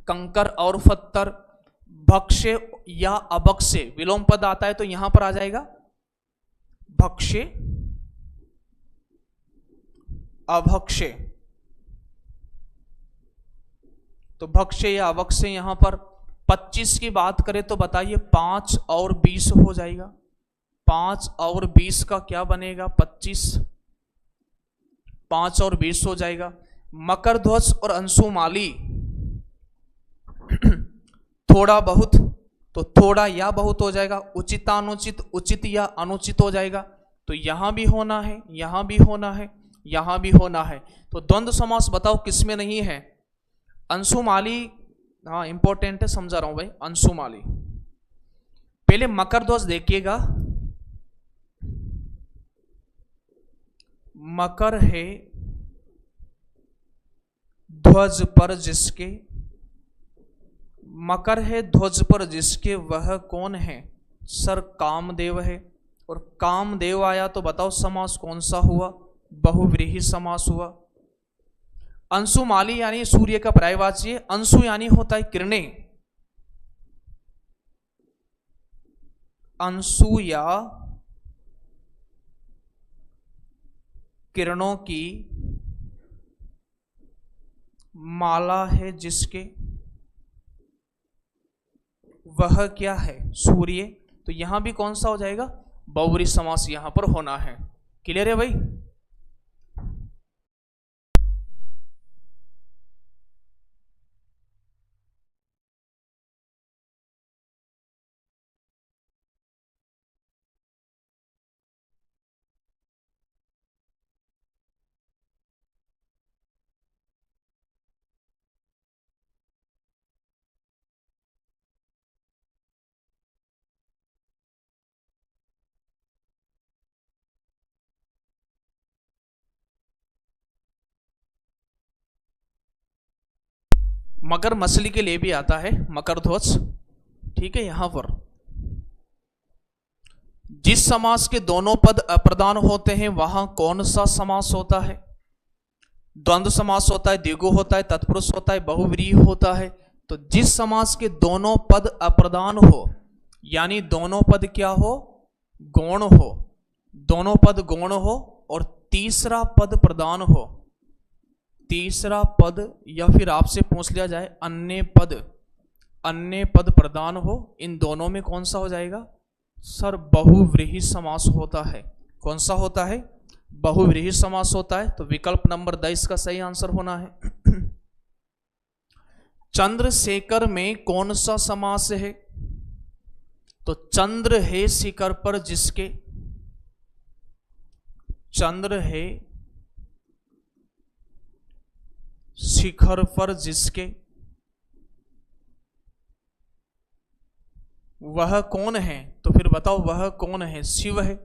कंकर और पत्थर, भक्ष्य या अभक्ष्य, विलोम पद आता है तो यहां पर आ जाएगा भक्ष्य, अभक्ष्य। तो भक्ष्य या अभक्ष्य यहां पर 25 की बात करें तो बताइए 5 और 20 हो जाएगा। 5 और 20 का क्या बनेगा? 25। 5 और 20 हो जाएगा। मकर ध्वज और अंशुमाली थोड़ा बहुत, तो थोड़ा या बहुत हो जाएगा। उचितानुचित, उचित या अनुचित हो जाएगा। तो यहां भी होना है, यहां भी होना है, यहां भी होना है। तो द्वंद्व समास बताओ किसमें नहीं है? अंशुमाली, हाँ इंपॉर्टेंट है, समझा रहा हूं भाई। अंशुमाली, पहले मकर ध्वज देखिएगा। मकर है ध्वज पर जिसके, मकर है ध्वज पर जिसके, वह कौन है? सर कामदेव है। और कामदेव आया तो बताओ समास कौन सा हुआ? बहुव्रीहि समास हुआ। अंशुमाली यानी सूर्य का पर्यायवाची है। अंशु यानी होता है किरणें, अंशु या किरणों की माला है जिसके, वह क्या है? सूर्य। तो यहां भी कौन सा हो जाएगा? बहुव्रीहि समास यहां पर होना है। क्लियर है भाई? मगर मछली के लिए भी आता है मकर ध्वज। ठीक है, यहां पर जिस समास के दोनों पद अप्रधान होते हैं वहां कौन सा समास होता है? द्वंद्व समास होता है, द्विगु होता है, तत्पुरुष होता है, बहुव्रीहि होता है। तो जिस समास के दोनों पद अप्रधान हो, यानी दोनों पद क्या हो? गौण हो। दोनों पद गौण हो और तीसरा पद प्रधान हो, तीसरा पद, या फिर आपसे पूछ लिया जाए अन्य पद, अन्य पद प्रधान हो, इन दोनों में कौन सा हो जाएगा? सर बहुव्रीहि समास होता है। कौन सा होता है? बहुव्रीहि समास होता है। तो विकल्प नंबर 22 का सही आंसर होना है। चंद्रशेखर में कौन सा समास है? तो चंद्र है शिखर पर जिसके, चंद्र है शिखर पर जिसके, वह कौन है? तो फिर बताओ वह कौन है? शिव है।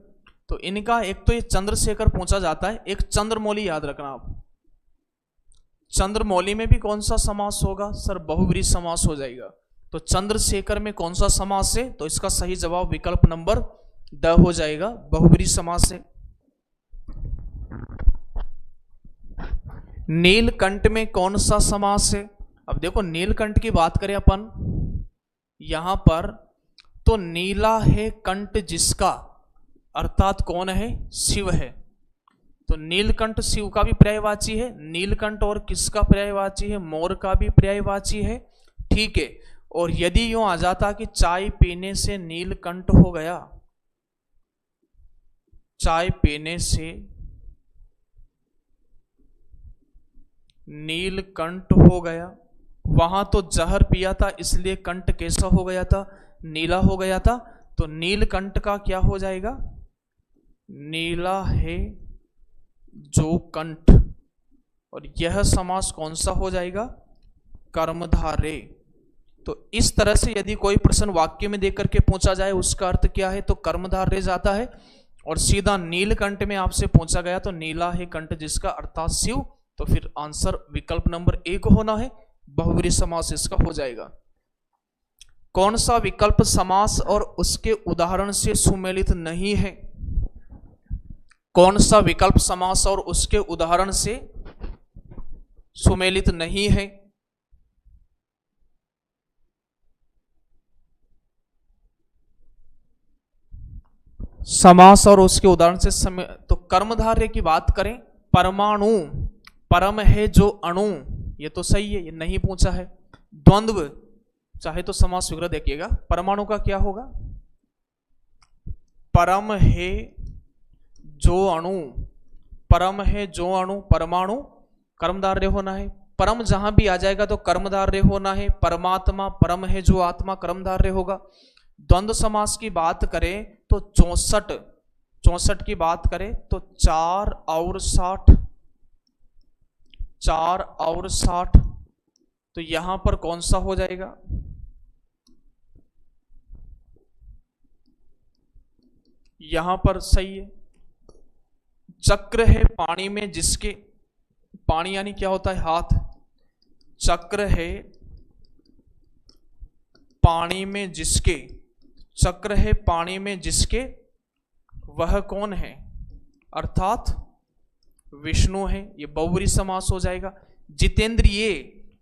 तो इनका एक तो ये चंद्रशेखर पूछा जाता है, एक चंद्रमौली याद रखना आप। चंद्रमौली में भी कौन सा समास होगा? सर बहुव्रीहि समास हो जाएगा। तो चंद्रशेखर में कौन सा समास है? तो इसका सही जवाब विकल्प नंबर ड हो जाएगा, बहुव्रीहि समास है। नीलकंठ में कौन सा समास है? अब देखो नीलकंठ की बात करें अपन यहां पर, तो नीला है कंठ जिसका, अर्थात कौन है? शिव है। तो नीलकंठ शिव का भी पर्यायवाची है। नीलकंठ और किसका पर्यायवाची है? मोर का भी पर्यायवाची है। ठीक है। और यदि यूं आ जाता कि चाय पीने से नीलकंठ हो गया, चाय पीने से नीलकंठ हो गया, वहां तो जहर पिया था इसलिए कंठ कैसा हो गया था? नीला हो गया था। तो नीलकंठ का क्या हो जाएगा? नीला है जो कंठ। और यह समास कौन सा हो जाएगा? कर्मधारय। तो इस तरह से यदि कोई प्रश्न वाक्य में देख करके पूछा जाए उसका अर्थ क्या है, तो कर्मधारय जाता है। और सीधा नीलकंठ में आपसे पूछा गया तो नीला है कंठ जिसका, अर्थात शिव। तो फिर आंसर विकल्प नंबर 1 होना है, बहुव्रीहि समास इसका हो जाएगा। कौन सा विकल्प समास और उसके उदाहरण से सुमेलित नहीं है? कौन सा विकल्प समास और उसके उदाहरण से सुमेलित नहीं है? समास और उसके उदाहरण से तो कर्मधारय की बात करें, परमाणु, परम है जो अणु, ये तो सही है, ये नहीं पूछा है। द्वंद्व, चाहे तो समास विग्रह देखिएगा, परमाणु का क्या होगा? परम है जो अणु, परम है जो अणु, परमाणु कर्मधारय होना है। परम जहां भी आ जाएगा तो कर्मधारय होना है। परमात्मा, परम है जो आत्मा, कर्मधारय होगा। द्वंद्व समास की बात करें तो 64 की बात करें तो 4 और 60, 4 और 60, तो यहां पर कौन सा हो जाएगा? यहां पर सही है। चक्र है पानी में जिसके, पानी यानी क्या होता है? हाथ। चक्र है पानी में जिसके, चक्र है पानी में जिसके, वह कौन है? अर्थात विष्णु है। ये बहुव्रीहि समास हो जाएगा। जितेंद्रिय,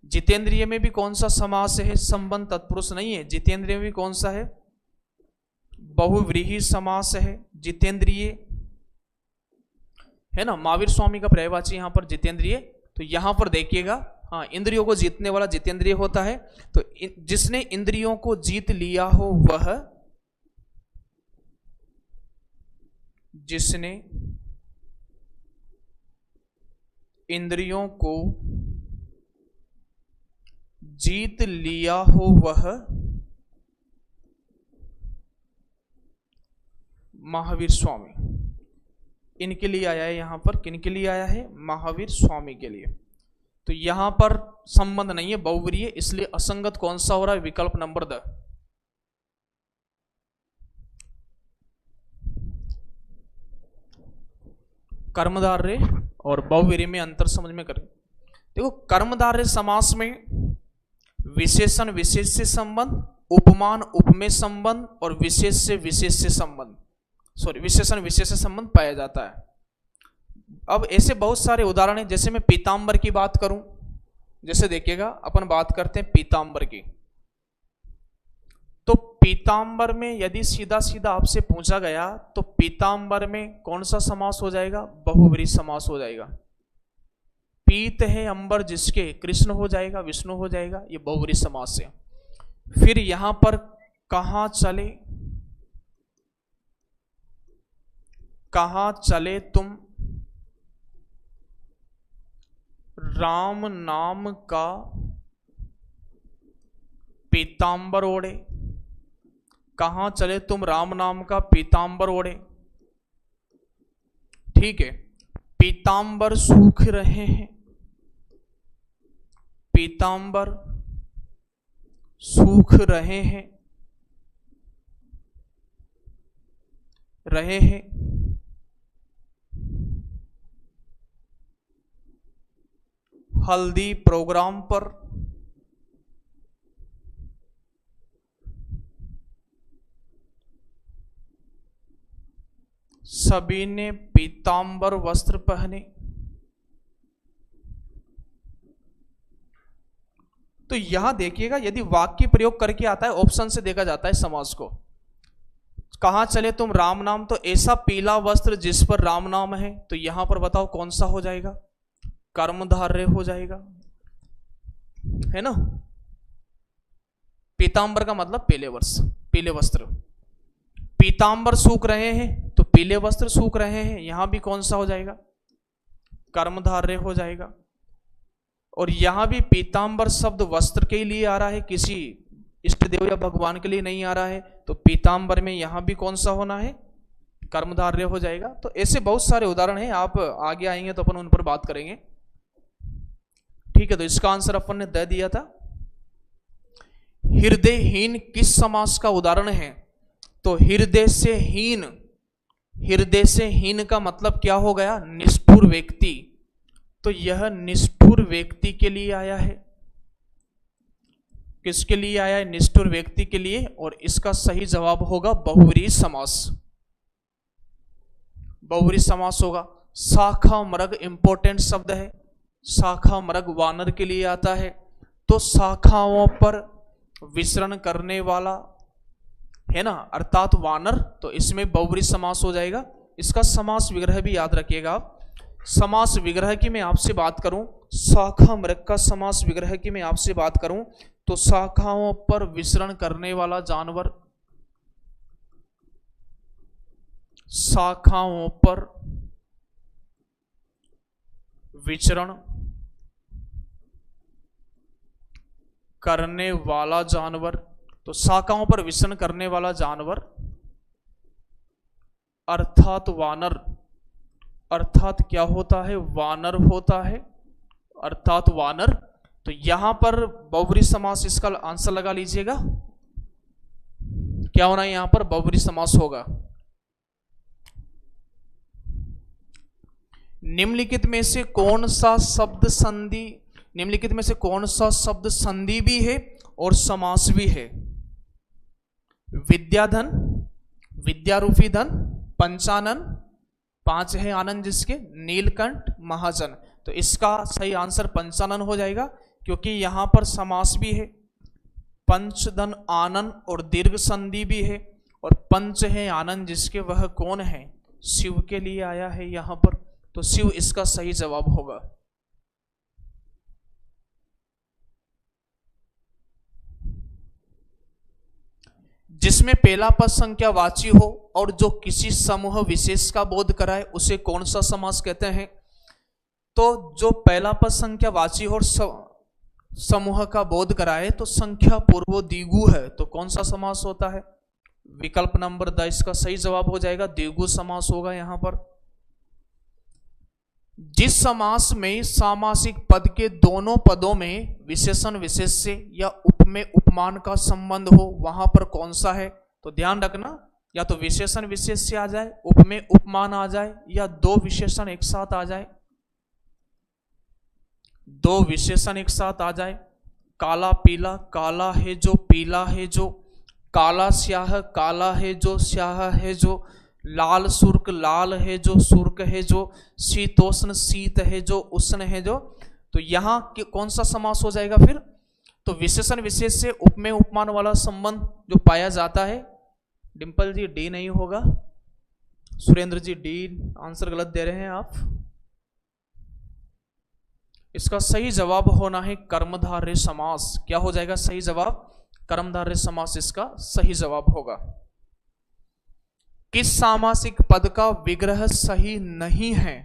जितेंद्रिय में भी कौन सा समास है? संबंध तत्पुरुष नहीं है। जितेंद्रिय में भी कौन सा है? बहुव्रीहि समास है। जितेंद्रिय है ना, महावीर स्वामी का पर्यायवाची यहां पर जितेंद्रिय। तो यहां पर देखिएगा, हाँ, इंद्रियों को जीतने वाला जितेंद्रिय होता है। तो जिसने इंद्रियों को जीत लिया हो वह, जिसने इंद्रियों को जीत लिया हो वह महावीर स्वामी। इनके लिए आया है यहां पर। किन के लिए आया है? महावीर स्वामी के लिए। तो यहां पर संबंध नहीं है बहुव्रीहि, इसलिए असंगत कौन सा हो रहा है? विकल्प नंबर 10। कर्मधारय और बहुव्रीहि में अंतर समझ में करें। देखो, कर्मधारय समास में विशेषण विशेष से संबंध, उपमान उपमेय संबंध और विशेष से विशेष से संबंध, विशेषण विशेष से संबंध पाया जाता है। अब ऐसे बहुत सारे उदाहरण हैं। जैसे मैं पीतांबर की बात करूं, जैसे देखिएगा, अपन बात करते हैं पीतांबर की। तो पीतांबर में यदि सीधा सीधा आपसे पूछा गया तो पीतांबर में कौन सा समास हो जाएगा? बहुव्रीहि समास हो जाएगा। पीत है अंबर जिसके, कृष्ण हो जाएगा, विष्णु हो जाएगा, ये बहुव्रीहि समास है। फिर यहां पर कहां चले, कहां चले तुम राम नाम का पीतांबर ओढ़े, कहां चले तुम राम नाम का पीतांबर ओढ़े। ठीक है, पीतांबर सूख रहे हैं, पीतांबर सूख रहे हैं, रहे हैं। हल्दी प्रोग्राम पर, सभी ने पीतांबर वस्त्र पहने। तो यहां देखिएगा, यदि वाक्य प्रयोग करके आता है, ऑप्शन से देखा जाता है समास को। कहां चले तुम राम नाम, तो ऐसा पीला वस्त्र जिस पर राम नाम है, तो यहां पर बताओ कौन सा हो जाएगा? कर्मधारय हो जाएगा, है ना। पीतांबर का मतलब पीले वस्त्र। पीतांबर सूख रहे हैं तो पीले वस्त्र सूख रहे हैं, यहां भी कौन सा हो जाएगा? कर्मधारय हो जाएगा। और यहां भी पीतांबर शब्द वस्त्र के लिए आ रहा है, किसी इष्ट देव या भगवान के लिए नहीं आ रहा है। तो पीतांबर में यहां भी कौन सा होना है? कर्मधारय हो जाएगा। तो ऐसे बहुत सारे उदाहरण हैं, आप आगे आएंगे तो अपन उन पर बात करेंगे। ठीक है, तो इसका आंसर अपन ने दे दिया था। हृदयहीन किस समास का उदाहरण है? तो हृदय से हीन, हृदय से हीन का मतलब क्या हो गया? निष्ठुर व्यक्ति। तो यह निष्ठुर व्यक्ति के लिए आया है। किसके लिए आया है? निष्ठुर व्यक्ति के लिए। और इसका सही जवाब होगा बहुव्रीहि समास। बहुव्रीहि समास होगा। शाखा मृग इंपॉर्टेंट शब्द है। शाखा मृग वानर के लिए आता है। तो शाखाओं पर विचरण करने वाला, है ना, अर्थात वानर। तो इसमें बहुव्रीहि समास हो जाएगा। इसका समास विग्रह भी याद रखिएगा। समास विग्रह की मैं आपसे बात करूं, शाखा मृग का समास विग्रह की मैं आपसे बात करूं, तो शाखाओं पर विचरण करने वाला जानवर, शाखाओं पर विचरण करने वाला जानवर। तो शाखाओं पर विचरण करने वाला जानवर अर्थात वानर। अर्थात क्या होता है? वानर होता है, अर्थात वानर। तो यहां पर बहुब्रीहि समास, इसका आंसर लगा लीजिएगा। क्या होना है यहां पर? बहुब्रीहि समास होगा। निम्नलिखित में से कौन सा शब्द संधि, निम्नलिखित में से कौन सा शब्द संधि भी है और समास भी है? विद्याधन, विद्यारूपी धन, पंचानन, 5 है आनंद जिसके, नीलकंठ, महाजन। तो इसका सही आंसर पंचानन हो जाएगा, क्योंकि यहां पर समास भी है। पंचधन आनंद और दीर्घ संधि भी है, और पंच है आनंद जिसके, वह कौन है? शिव के लिए आया है यहां पर। तो शिव इसका सही जवाब होगा। जिसमें पहला पद संख्यावाची हो और जो किसी समूह विशेष का बोध कराए उसे कौन सा समास कहते हैं? तो जो पहला पद संख्यावाची हो और समूह का बोध कराए तो संख्या पूर्व द्विगु है, तो कौन सा समास होता है? विकल्प नंबर 10 इसका सही जवाब हो जाएगा, द्विगु समास होगा यहां पर। जिस समास में सामासिक पद के दोनों पदों में विशेषण विशेष्य या उपमेय उपमान का संबंध हो, वहां पर कौन सा है? तो ध्यान रखना, या तो विशेषण विशेष्य आ जाए, उपमेय उपमान आ जाए, या दो विशेषण एक साथ आ जाए। दो विशेषण एक साथ आ जाए। काला पीला, काला है जो, पीला है जो। काला स्याह, काला है जो, स्याह है जो। लाल सुर्क, लाल है जो, सुर्क है जो। शीतोष्ण, शीत है जो, उष्ण है जो। तो यहां कौन सा समास हो जाएगा फिर? तो विशेषण विशेष से उपमेय उपमान वाला संबंध जो पाया जाता है। डिंपल जी डी नहीं होगा, सुरेंद्र जी डी आंसर गलत दे रहे हैं आप। इसका सही जवाब होना है कर्मधारय समास। क्या हो जाएगा सही जवाब? कर्मधारय समास इसका सही जवाब होगा। किस सामासिक पद का विग्रह सही नहीं है?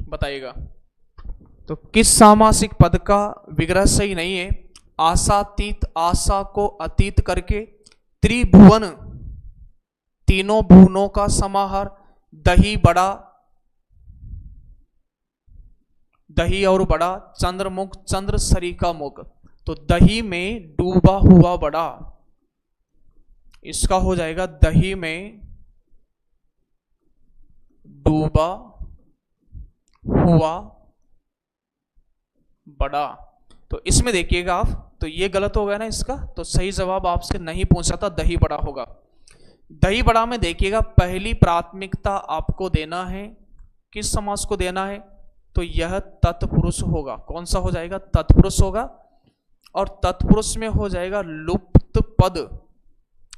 बताइएगा। तो किस सामासिक पद का विग्रह सही नहीं है? आशातीत, आशा को अतीत करके। त्रिभुवन, तीनों भुवनों का समाहार। दही बड़ा, दही और बड़ा। चंद्रमुख, चंद्र सरिका मुख। तो दही में डूबा हुआ बड़ा, इसका हो जाएगा दही में डूबा हुआ बड़ा। तो इसमें देखिएगा आप, तो ये गलत हो गया ना इसका। तो सही जवाब आपसे नहीं पूछा था, दही बड़ा होगा। दही बड़ा में देखिएगा पहली प्राथमिकता आपको देना है, किस समास को देना है? तो यह तत्पुरुष होगा। कौन सा हो जाएगा? तत्पुरुष होगा। और तत्पुरुष में हो जाएगा लुप्त पद।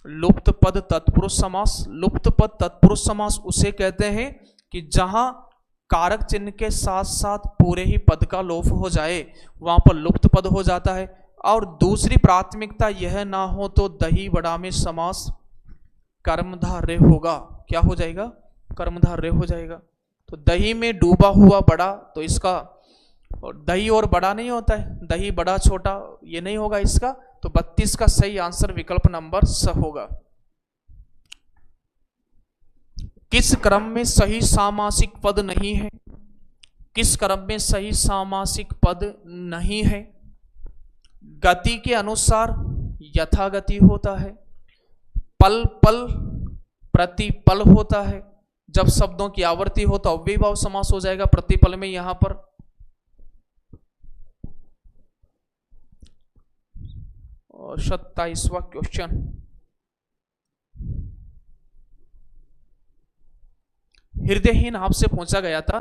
लुप्त पद तत्पुरुष समास। लुप्त पद तत्पुरुष समास उसे कहते हैं कि जहां कारक चिन्ह के साथ साथ पूरे ही पद का लोप हो जाए, वहां पर लुप्त पद हो जाता है। और दूसरी प्राथमिकता यह ना हो तो दही बड़ा में समास कर्मधारय होगा। क्या हो जाएगा? कर्मधारय हो जाएगा। तो दही में डूबा हुआ बड़ा, तो इसका दही और बड़ा नहीं होता है, दही बड़ा छोटा ये नहीं होगा इसका। तो 32 का सही आंसर विकल्प नंबर स होगा। किस क्रम में सही सामासिक पद नहीं है? किस क्रम में सही सामासिक पद नहीं है? गति के अनुसार यथागति होता है। पल पल प्रतिपल होता है। जब शब्दों की आवृत्ति हो तो अव्ययीभाव समास हो जाएगा प्रतिपल में यहां पर। और 27वां क्वेश्चन, हृदयहीन आपसे पूछा गया था।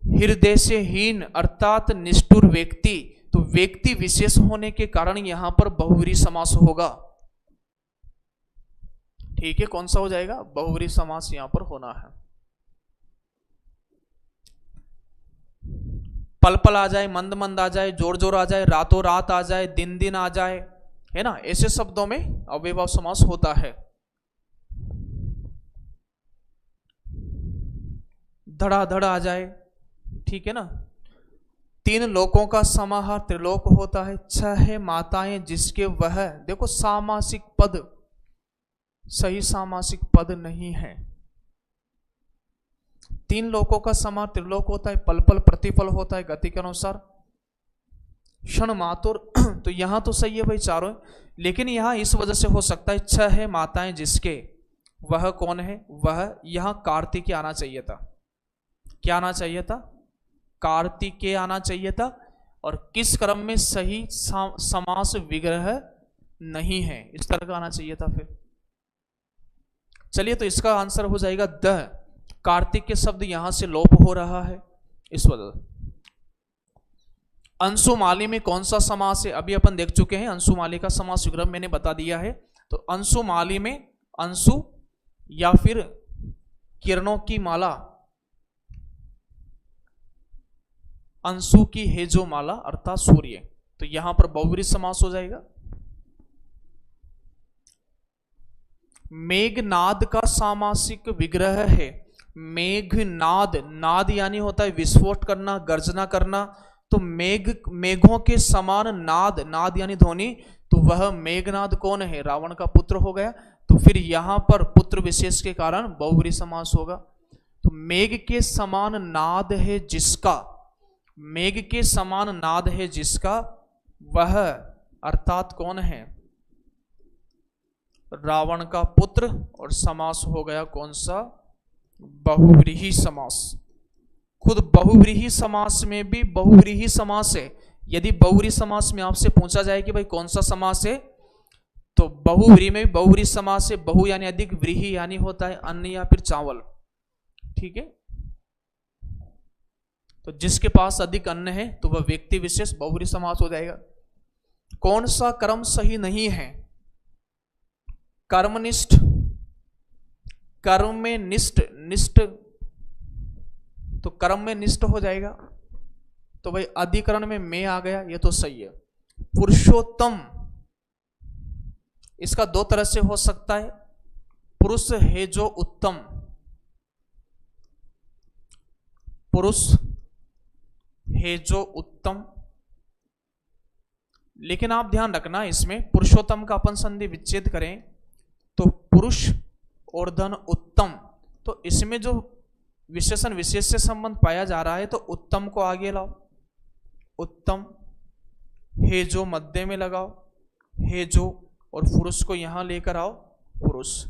हृदय से हीन अर्थात निष्ठुर व्यक्ति, तो व्यक्ति विशेष होने के कारण यहां पर बहुव्रीहि समास होगा। ठीक है, कौन सा हो जाएगा? बहुव्रीहि समास यहां पर होना है। पल पल आ जाए, मंद मंद आ जाए, जोर जोर आ जाए, रातों रात आ जाए, दिन दिन आ जाए, है ना, ऐसे शब्दों में अव्ययीभाव समास होता है। धड़ाधड़ आ जाए, ठीक है ना। 3 लोकों का समाहार त्रिलोक होता है। 6 माताएं जिसके वह, देखो सामासिक पद, सही सामासिक पद नहीं है। 3 लोकों का समाहार त्रिलोक होता है, पल पल प्रतिपल होता है गति के अनुसार, क्षण मातुर। तो यहां तो सही है भाई चारों, लेकिन यहां इस वजह से हो सकता है 6 माताएं जिसके, वह कौन है, वह यहां कार्तिकेय आना चाहिए था। क्या आना चाहिए था, कार्तिकेय आना चाहिए था। और किस क्रम में, सही समास विग्रह नहीं है, इस तरह का आना चाहिए था फिर। चलिए तो इसका आंसर हो जाएगा द। कार्तिक के शब्द यहां से लोप हो रहा है इस वजह। अंशुमाली में कौन सा समास है, अभी अपन देख चुके हैं, अंशुमाली का समास विग्रह मैंने बता दिया है। तो अंशुमाली में अंशु या फिर किरणों की माला, अंशु की है जो माला अर्थात सूर्य, तो यहां पर बहुव्रीहि समास हो जाएगा। मेघनाद का सामासिक विग्रह है। मेघनाद, नाद यानी होता है विस्फोट करना, गर्जना करना। तो मेघों के समान नाद, नाद यानी ध्वनि, तो वह मेघनाद कौन है, रावण का पुत्र हो गया। तो फिर यहां पर पुत्र विशेष के कारण बहुव्रीहि समास होगा। तो मेघ के समान नाद है जिसका, मेघ के समान नाद है जिसका, वह अर्थात कौन है, रावण का पुत्र। और समास हो गया कौन सा, बहुव्रीहि समास। खुद बहुव्रीहि समास में भी बहुव्रीहि समास है। यदि बहुव्रीहि समास में आपसे पूछा जाए कि भाई कौन सा समास है, तो बहुव्रीहि में भी बहुव्रीहि समास है। बहु यानी अधिक, व्रीहि यानी होता है अन्न या फिर चावल, ठीक है। तो जिसके पास अधिक अन्न है तो वह व्यक्ति विशेष बहुव्रीहि समास हो जाएगा। कौन सा कर्म सही नहीं है, कर्मनिष्ठ, कर्म में निष्ठ, निष्ठ तो कर्म में निष्ठ हो जाएगा। तो भाई अधिकरण में मैं आ गया, ये तो सही है। पुरुषोत्तम, इसका 2 तरह से हो सकता है। पुरुष है जो उत्तम, पुरुष है जो उत्तम। लेकिन आप ध्यान रखना इसमें पुरुषोत्तम का अपन संधि विच्छेद करें तो पुरुष और धन उत्तम, तो इसमें जो विशेषण विशेष से संबंध पाया जा रहा है तो उत्तम को आगे लाओ, उत्तम है जो मध्य में लगाओ, है जो, और पुरुष को यहां लेकर आओ, पुरुष।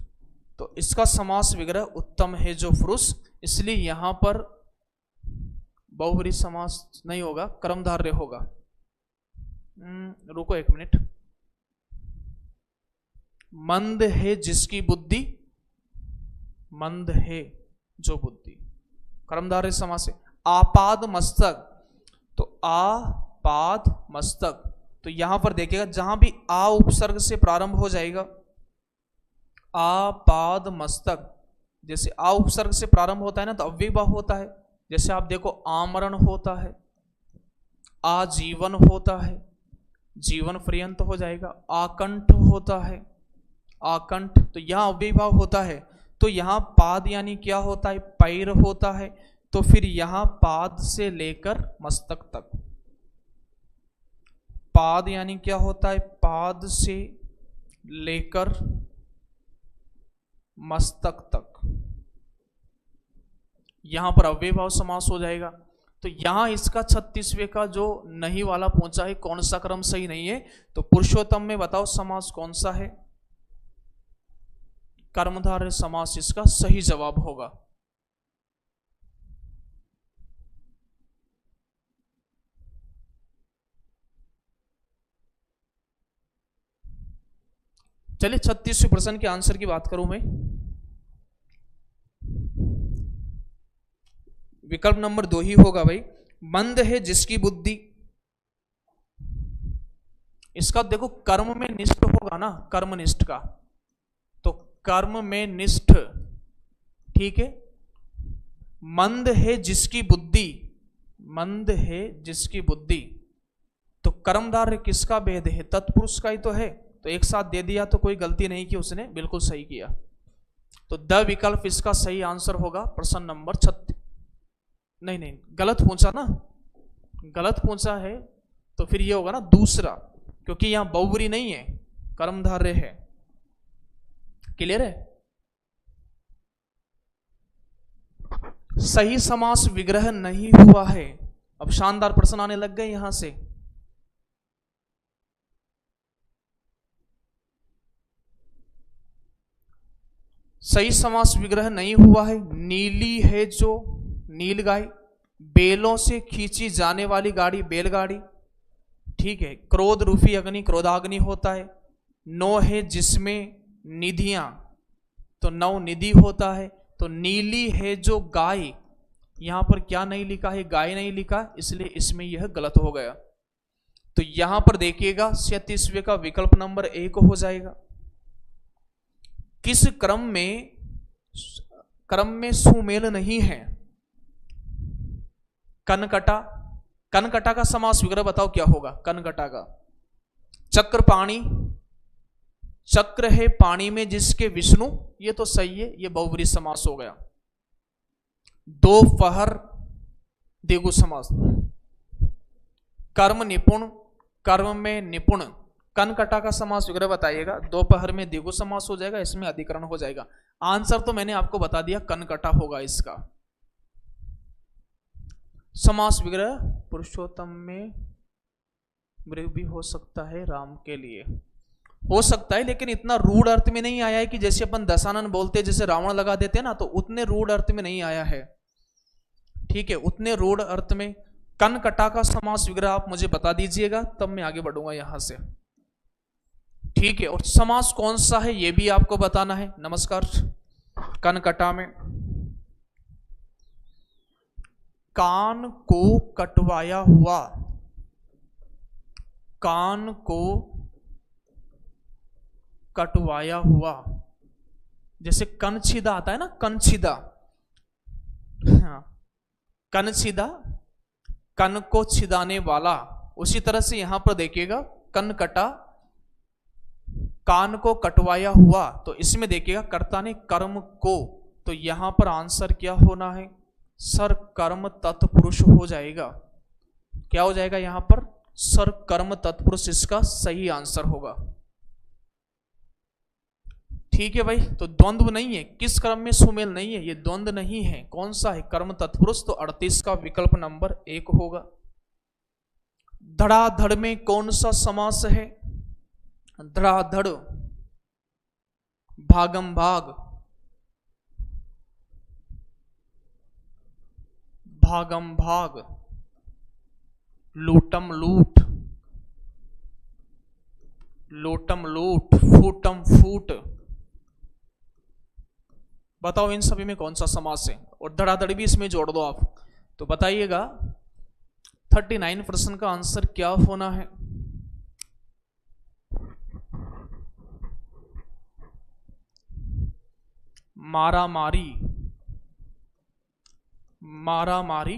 तो इसका समास विग्रह उत्तम है जो पुरुष, इसलिए यहां पर बहुव्रीहि समास नहीं होगा, कर्मधारय होगा। रुको 1 मिनट। मंद है जिसकी बुद्धि, मंद है जो बुद्धि, कर्मधारय समास है। आपाद मस्तक, तो आपाद मस्तक, तो यहां पर देखिएगा जहां भी आ उपसर्ग से प्रारंभ हो जाएगा, आपाद मस्तक, जैसे आ उपसर्ग से प्रारंभ होता है ना तो अव्ययभाव होता है। जैसे आप देखो आमरण होता है, आजीवन होता है, जीवन पर्यंत हो जाएगा। आकंठ होता है, आकंठ, तो यहां अव्ययभाव होता है। तो यहां पाद यानी क्या होता है, पैर होता है। तो फिर यहां पाद से लेकर मस्तक तक, पाद यानी क्या होता है, पाद से लेकर मस्तक तक, यहां पर अव्ययभाव समास हो जाएगा। तो यहां इसका 36वें का जो नहीं वाला पहुंचा है, कौन सा क्रम सही नहीं है। तो पुरुषोत्तम में बताओ समास कौन सा है, कर्मधारय समास इसका सही जवाब होगा। चलिए 36वें प्रश्न के आंसर की बात करूं मैं। विकल्प नंबर 2 ही होगा भाई। मंद है जिसकी बुद्धि, इसका देखो कर्म में निष्ठ होगा ना, कर्मनिष्ठ का, तो कर्म में निष्ठ, ठीक है। मंद है जिसकी बुद्धि, मंद है जिसकी बुद्धि, तो कर्मधारय किसका भेद है, तत्पुरुष का ही तो है। तो एक साथ दे दिया तो कोई गलती नहीं की उसने, बिल्कुल सही किया। तो द विकल्प इसका सही आंसर होगा प्रश्न नंबर 36। नहीं नहीं, गलत पूछा ना, गलत पूछा है तो फिर ये होगा ना दूसरा, क्योंकि यहां बहुब्री नहीं है, कर्मधारय है। क्लियर है? सही समास विग्रह नहीं हुआ है। अब शानदार प्रश्न आने लग गए यहां से। सही समास विग्रह नहीं हुआ है। नीली है जो, नील गाय, बेलों से खींची जाने वाली गाड़ी, बैलगाड़ी। ठीक है। क्रोध रूपी अग्नि, क्रोधाग्नि होता है। नौ है जिसमें निधियां, तो नौ निधि होता है। तो नीली है जो गाय, यहां पर क्या नहीं लिखा है, गाय नहीं लिखा, इसलिए इसमें यह गलत हो गया। तो यहां पर देखिएगा 37वें का विकल्प नंबर 1 हो जाएगा। किस क्रम में सुमेल नहीं है? कनकटा, कनकटा का समास विग्रह बताओ क्या होगा कनकटा का? चक्र पाणी, चक्र है पानी में जिसके विष्णु, ये तो सही है, ये बहुब्री समास हो गया। दोपहर द्विगु समास। कर्म निपुण, कर्म में निपुण, कनकटा का समास विग्रह बताइएगा। दोपहर में द्विगु समास हो जाएगा, इसमें अधिकरण हो जाएगा। आंसर तो मैंने आपको बता दिया, कनकटा होगा इसका। समास विग्रह पुरुषोत्तम में भी हो सकता है, राम के लिए हो सकता है, लेकिन इतना रूढ़ अर्थ में नहीं आया है कि जैसे अपन दशानन बोलते जैसे रावण लगा देते हैं ना, तो उतने रूढ़ अर्थ में नहीं आया है। ठीक है, उतने रूढ़ अर्थ में। कनकटा का समास विग्रह आप मुझे बता दीजिएगा, तब मैं आगे बढ़ूंगा यहां से। ठीक है, और समास कौन सा है ये भी आपको बताना है। नमस्कार। कनकटा में कान को कटवाया हुआ, कान को कटवाया हुआ, जैसे कनछिदा आता है ना, कनछिदा, हाँ, कनछिदा, कन को छिदाने वाला। उसी तरह से यहां पर देखिएगा कनकटा, कान को कटवाया हुआ, तो इसमें देखिएगा कर्ता ने कर्म को, तो यहां पर आंसर क्या होना है सर? कर्म तत्पुरुष हो जाएगा। क्या हो जाएगा यहां पर? सर कर्म तत्पुरुष इसका सही आंसर होगा। ठीक है भाई, तो द्वंद्व नहीं है, किस क्रम में सुमेल नहीं है, ये द्वंद्व नहीं है। कौन सा है? कर्म तत्पुरुष। तो 38 का विकल्प नंबर 1 होगा। धड़ाधड़ में कौन सा समास है? धड़ाधड़, भागम भाग, भागम भाग, लूटम लूट, लोटम लोट, फूटम फूट। बताओ इन सभी में कौन सा समास है? और धड़ाधड़ भी इसमें जोड़ दो आप। तो बताइएगा 39 प्रश्न का आंसर क्या होना है? मारा मारी, मारा मारी,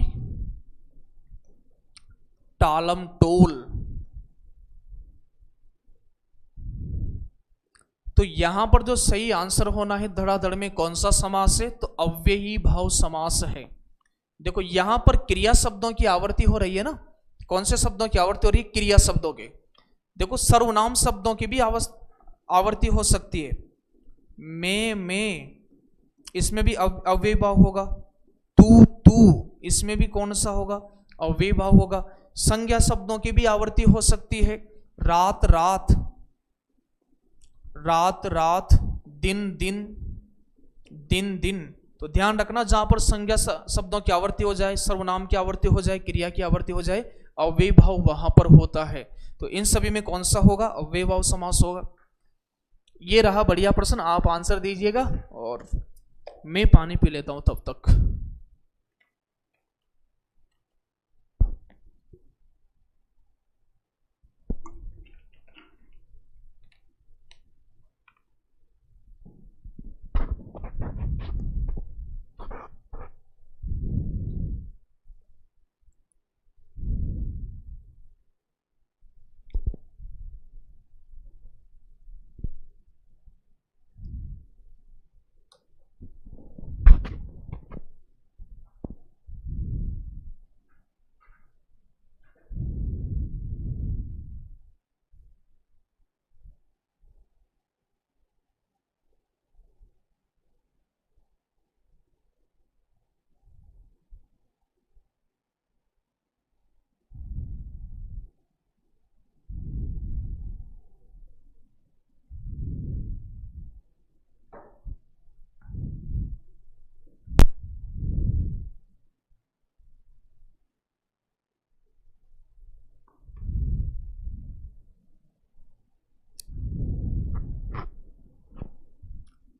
टालम टोल। तो यहां पर जो सही आंसर होना है धड़ाधड़ में कौन सा समास है? तो अव्ययी भाव समास है। देखो यहां पर क्रिया शब्दों की आवर्ती हो रही है ना। कौन से शब्दों की आवर्ती हो रही है? क्रिया शब्दों के। देखो सर्वनाम शब्दों की भी आवर्ती हो सकती है। में, इसमें भी अव्ययी भाव होगा। तू, इसमें भी कौन सा होगा? अव्ययी भाव होगा। संज्ञा शब्दों की भी आवर्ती हो सकती है। रात रात, रात रात, दिन दिन, दिन दिन। तो ध्यान रखना, जहां पर संज्ञा शब्दों की आवर्ती हो जाए, सर्वनाम की आवर्ती हो जाए, क्रिया की आवर्ती हो जाए, अव्ययी भाव वहां पर होता है। तो इन सभी में कौन सा होगा? अव्ययी भाव समास होगा। ये रहा बढ़िया प्रश्न, आप आंसर दीजिएगा और मैं पानी पी लेता हूं तब तक।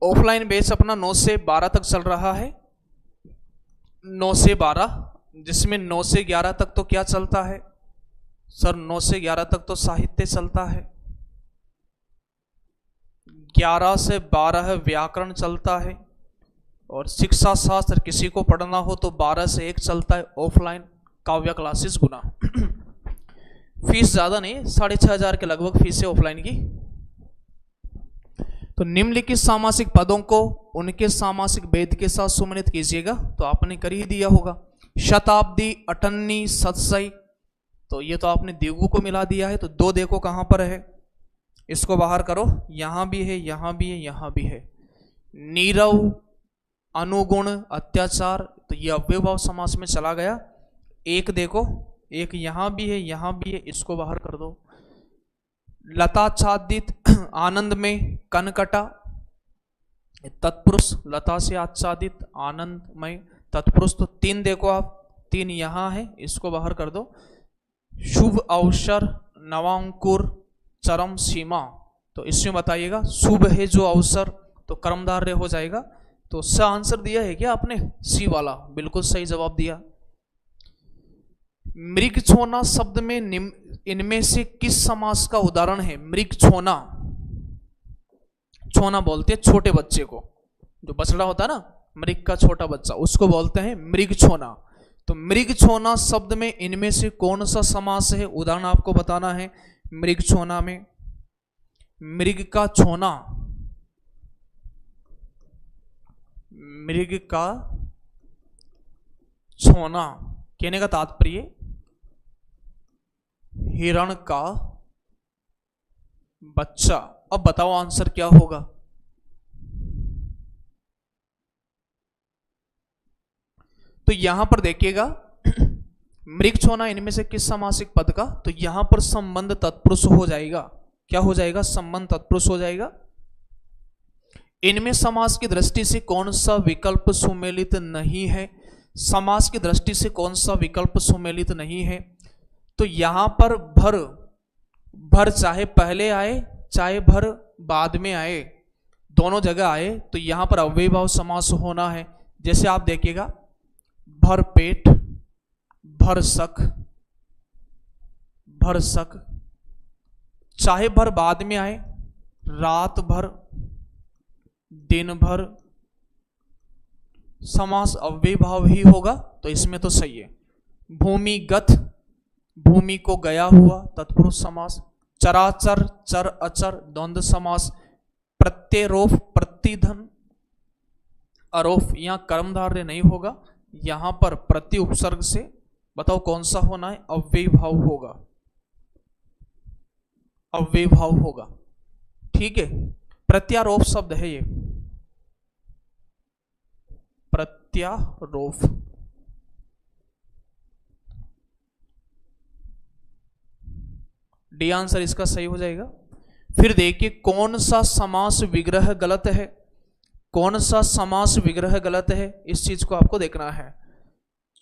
ऑफलाइन बैच अपना 9 से 12 तक चल रहा है, 9 से 12, जिसमें 9 से 11 तक तो क्या चलता है सर? 9 से 11 तक तो साहित्य चलता है, 11 से 12 व्याकरण चलता है, और शिक्षा शास्त्र किसी को पढ़ना हो तो 12 से 1 चलता है ऑफलाइन काव्य क्लासेस गुना। फीस ज़्यादा नहीं, 6,500 के लगभग फीस है ऑफलाइन की। तो निम्नलिखित सामासिक पदों को उनके सामासिक भेद के साथ सुमेलित कीजिएगा, तो आपने कर ही दिया होगा। शताब्दी, अठन्नी, सतसई, तो ये तो आपने द्विगु को मिला दिया है, तो 2 देखो कहां पर है, इसको बाहर करो, यहां भी है, यहां भी है, यहां भी है। नीरव, अनुगुण, अत्याचार, तो ये अव्ययभाव समास में चला गया। 1 देखो, 1 यहां भी है, यहां भी है, इसको बाहर कर दो। लताच्छादित, आनंद में, कनकटा, तत्पुरुष, लता से आच्छादित, आनंदमय, तत्पुरुष, तो 3 देखो आप, 3 यहां है, इसको बाहर कर दो। शुभ अवसर, नवांकुर, चरम सीमा, तो इसमें बताइएगा शुभ है जो अवसर, तो कर्मधारय हो जाएगा। तो स आंसर दिया है क्या आपने? सी वाला बिल्कुल सही जवाब दिया। मृग छोना शब्द में इनमें से किस समास का उदाहरण है? मृग छोना, छोना बोलते हैं छोटे बच्चे को, जो बछड़ा होता है ना, मृग का छोटा बच्चा, उसको बोलते हैं मृग छोना। तो मृग छोना शब्द में इनमें से कौन सा समास है? उदाहरण आपको बताना है। मृग छोना में, मृग का छोना, मृग का छोना कहने का तात्पर्य हिरण का बच्चा। अब बताओ आंसर क्या होगा? तो यहां पर देखिएगा, मृग छोना इनमें से किस सामासिक पद का, तो यहां पर संबंध तत्पुरुष हो जाएगा। क्या हो जाएगा? संबंध तत्पुरुष हो जाएगा। इनमें समास की दृष्टि से कौन सा विकल्प सुमेलित नहीं है? समास की दृष्टि से कौन सा विकल्प सुमेलित नहीं है? तो यहां पर भर, भर चाहे पहले आए चाहे भर बाद में आए, दोनों जगह आए, तो यहां पर अव्ययभाव समास होना है। जैसे आप देखिएगा, भर पेट, भर सक, भर सक, चाहे भर बाद में आए, रात भर, दिन भर, समास अव्ययभाव ही होगा, तो इसमें तो सही है। भूमिगत, भूमि को गया हुआ, तत्पुरुष समास। चराचर, चर अचर, द्वंद्व समास। प्रत्यरोप, प्रतिधन, आरोप, यहां कर्मधारय नहीं होगा, यहां पर प्रति उपसर्ग से बताओ कौन सा होना है? अव्ययभाव होगा, अव्ययभाव होगा। ठीक है, प्रत्यारोप शब्द है ये, प्रत्यारोप। डी आंसर इसका सही हो जाएगा। फिर देखिए कौन सा समास विग्रह गलत है, कौन सा समास विग्रह गलत है, इस चीज को आपको देखना है।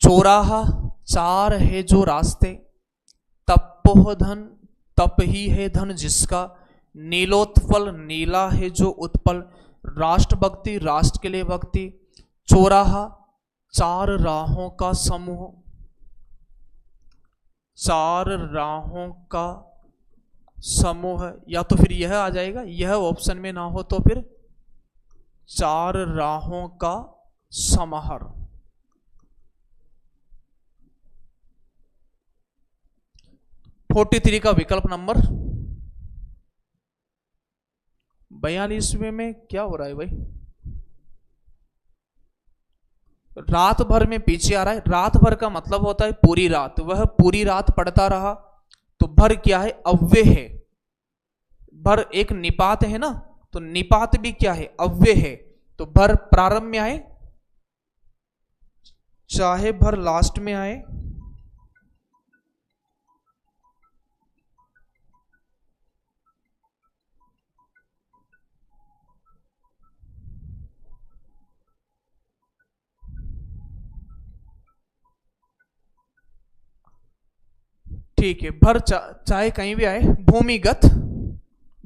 चौराहा, चार है जो रास्ते, तपोह धन, तप ही है धन जिसका, नीलोत्पल, नीला है जो उत्पल, राष्ट्रभक्ति, राष्ट्र के लिए भक्ति। चौराहा, चार राहों का समूह, चार राहों का समूह, या तो फिर यह आ जाएगा, यह ऑप्शन में ना हो तो फिर चार राहों का समाहार। (43) का विकल्प नंबर 42 में क्या हो रहा है भाई? रात भर में पीछे आ रहा है। रात भर का मतलब होता है पूरी रात, वह पूरी रात पढ़ता रहा, तो भर क्या है? अव्यय है। भर एक निपात है ना, तो निपात भी क्या है? अव्यय है। तो भर प्रारंभ में आए चाहे भर लास्ट में आए, ठीक है, भर चाहे कहीं भी आए। भूमिगत,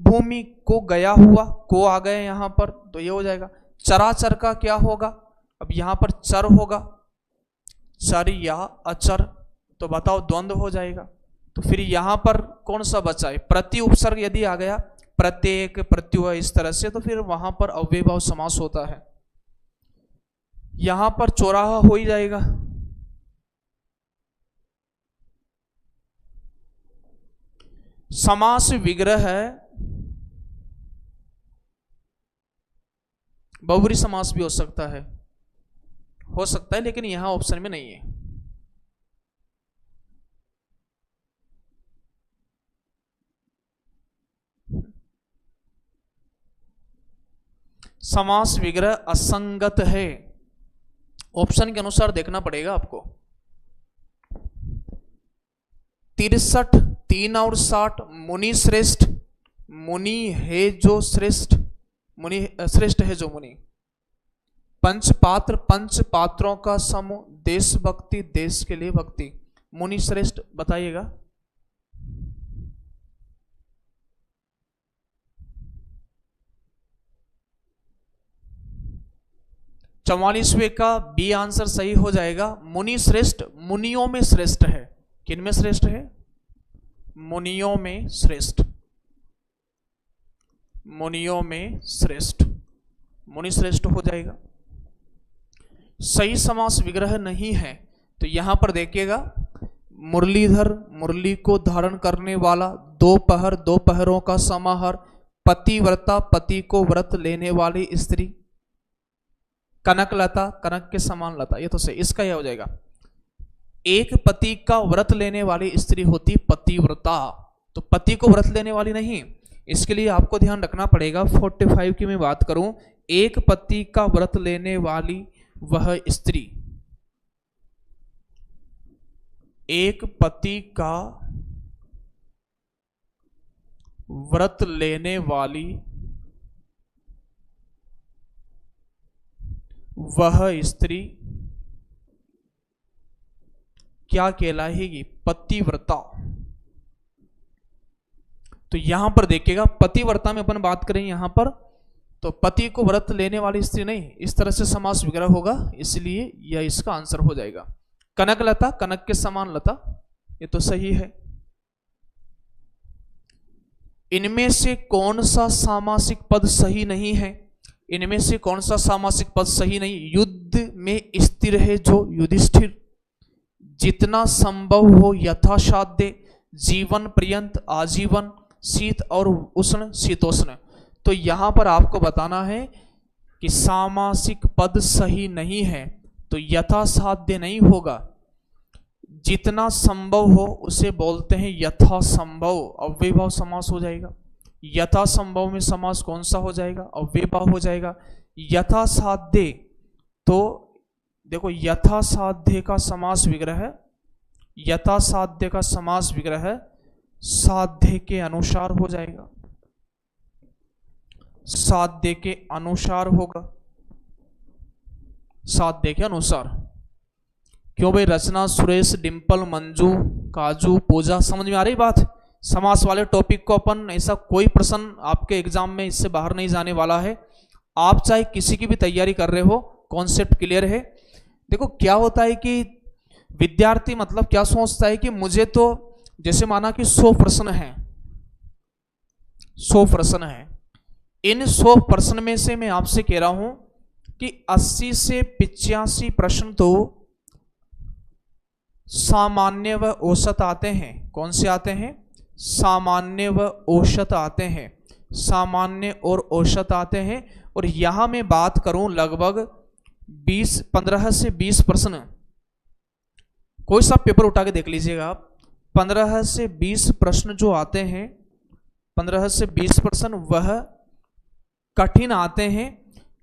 भूमि को गया हुआ, को आ गए यहां पर, तो ये हो जाएगा। चराचर का क्या होगा, अब यहां पर चर होगा, चर या अचर, तो बताओ द्वंद्व हो जाएगा। तो फिर यहां पर कौन सा बचा है, प्रति उपसर्ग यदि आ गया, प्रत्येक, प्रत्युह, इस तरह से, तो फिर वहां पर अव्ययभाव समास होता है। यहां पर चौराहा हो ही जाएगा। समास विग्रह बहुव्रीहि समास भी हो सकता है, लेकिन यहां ऑप्शन में नहीं है। समास विग्रह असंगत है, ऑप्शन के अनुसार देखना पड़ेगा आपको। 63, 3 और 60, मुनि श्रेष्ठ, मुनि है जो श्रेष्ठ, मुनि श्रेष्ठ है जो मुनि। पंचपात्र, पंच पात्रों का समूह, देशभक्ति, देश के लिए भक्ति, मुनि श्रेष्ठ बताइएगा। चौवालीसवें का बी आंसर सही हो जाएगा। मुनि श्रेष्ठ, मुनियों में श्रेष्ठ है। किन में श्रेष्ठ है, मुनियों में श्रेष्ठ, मुनियों में श्रेष्ठ, मुनि श्रेष्ठ हो जाएगा। सही समास विग्रह नहीं है, तो यहां पर देखिएगा, मुरलीधर, मुरली को धारण करने वाला, दोपहर, दोपहरों का समाहार, पतिव्रता, पति को व्रत लेने वाली स्त्री, कनकलता, कनक के समान लता, ये तो सही, इसका यह हो जाएगा। एक पति का व्रत लेने वाली स्त्री होती पतिव्रता, तो पति को व्रत लेने वाली नहीं। इसके लिए आपको ध्यान रखना पड़ेगा। 45 की मैं बात करूं, एक पति का व्रत लेने वाली वह स्त्री, एक पति का व्रत लेने वाली वह स्त्री क्या कहलाएगी, पतिव्रता। तो यहां पर देखिएगा, पतिव्रता में अपन बात करें यहां पर, तो पति को व्रत लेने वाली स्त्री नहीं, इस तरह से समास विग्रह होगा, इसलिए यह इसका आंसर हो जाएगा। कनकलता, कनक के समान लता, ये तो सही है। इनमें से कौन सा सामासिक पद सही नहीं है, इनमें से कौन सा सामासिक पद सही नहीं, युद्ध में स्थिर है जो युधिष्ठिर, जितना संभव हो यथासाध्य, जीवन पर्यंत, आजीवन, शीत और उष्ण, शीतोष्ण। तो यहां पर आपको बताना है कि सामासिक पद सही नहीं है, तो यथासाध्य नहीं होगा, जितना संभव हो उसे बोलते हैं यथासंभव, अव्ययभाव समास हो जाएगा। यथासंभव में समास कौन सा हो जाएगा, अव्ययभाव हो जाएगा। यथासाध्य, तो देखो यथासाध्य का समास विग्रह, यथासाध्य का समास विग्रह साध्य के अनुसार हो जाएगा, साध्य के अनुसार होगा, साध्य के अनुसार। क्यों भाई, रचना, सुरेश, डिंपल, मंजू, काजू, पूजा, समझ में आ रही बात। समास वाले टॉपिक को अपन, ऐसा कोई प्रश्न आपके एग्जाम में इससे बाहर नहीं जाने वाला है। आप चाहे किसी की भी तैयारी कर रहे हो, कॉन्सेप्ट क्लियर है। देखो क्या होता है कि विद्यार्थी मतलब क्या सोचता है कि मुझे तो, जैसे माना कि 100 प्रश्न हैं, 100 प्रश्न हैं, इन 100 प्रश्न में से मैं आपसे कह रहा हूं कि 80 से 85 प्रश्न तो सामान्य व औसत आते हैं। कौन से आते हैं, सामान्य व औसत आते हैं, सामान्य और औसत आते हैं। और यहां मैं बात करूं लगभग 15 से 20 प्रश्न, कोई सा पेपर उठा के देख लीजिएगा आप, 15 से 20 प्रश्न जो आते हैं, 15 से 20 प्रश्न वह कठिन आते हैं,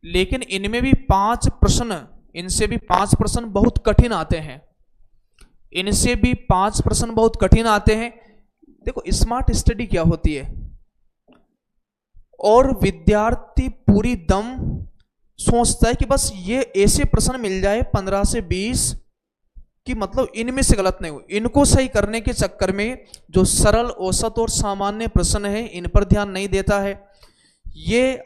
लेकिन इनमें भी 5 प्रश्न, इनसे भी 5 प्रश्न बहुत कठिन आते हैं, इनसे भी 5 प्रश्न बहुत कठिन आते हैं। देखो स्मार्ट स्टडी क्या होती है, और विद्यार्थी पूरी दम सोचता है कि बस ये ऐसे प्रश्न मिल जाए 15 से 20 कि मतलब इनमें से गलत नहीं हो, इनको सही करने के चक्कर में जो सरल, औसत और सामान्य प्रश्न है इन पर ध्यान नहीं देता है। ये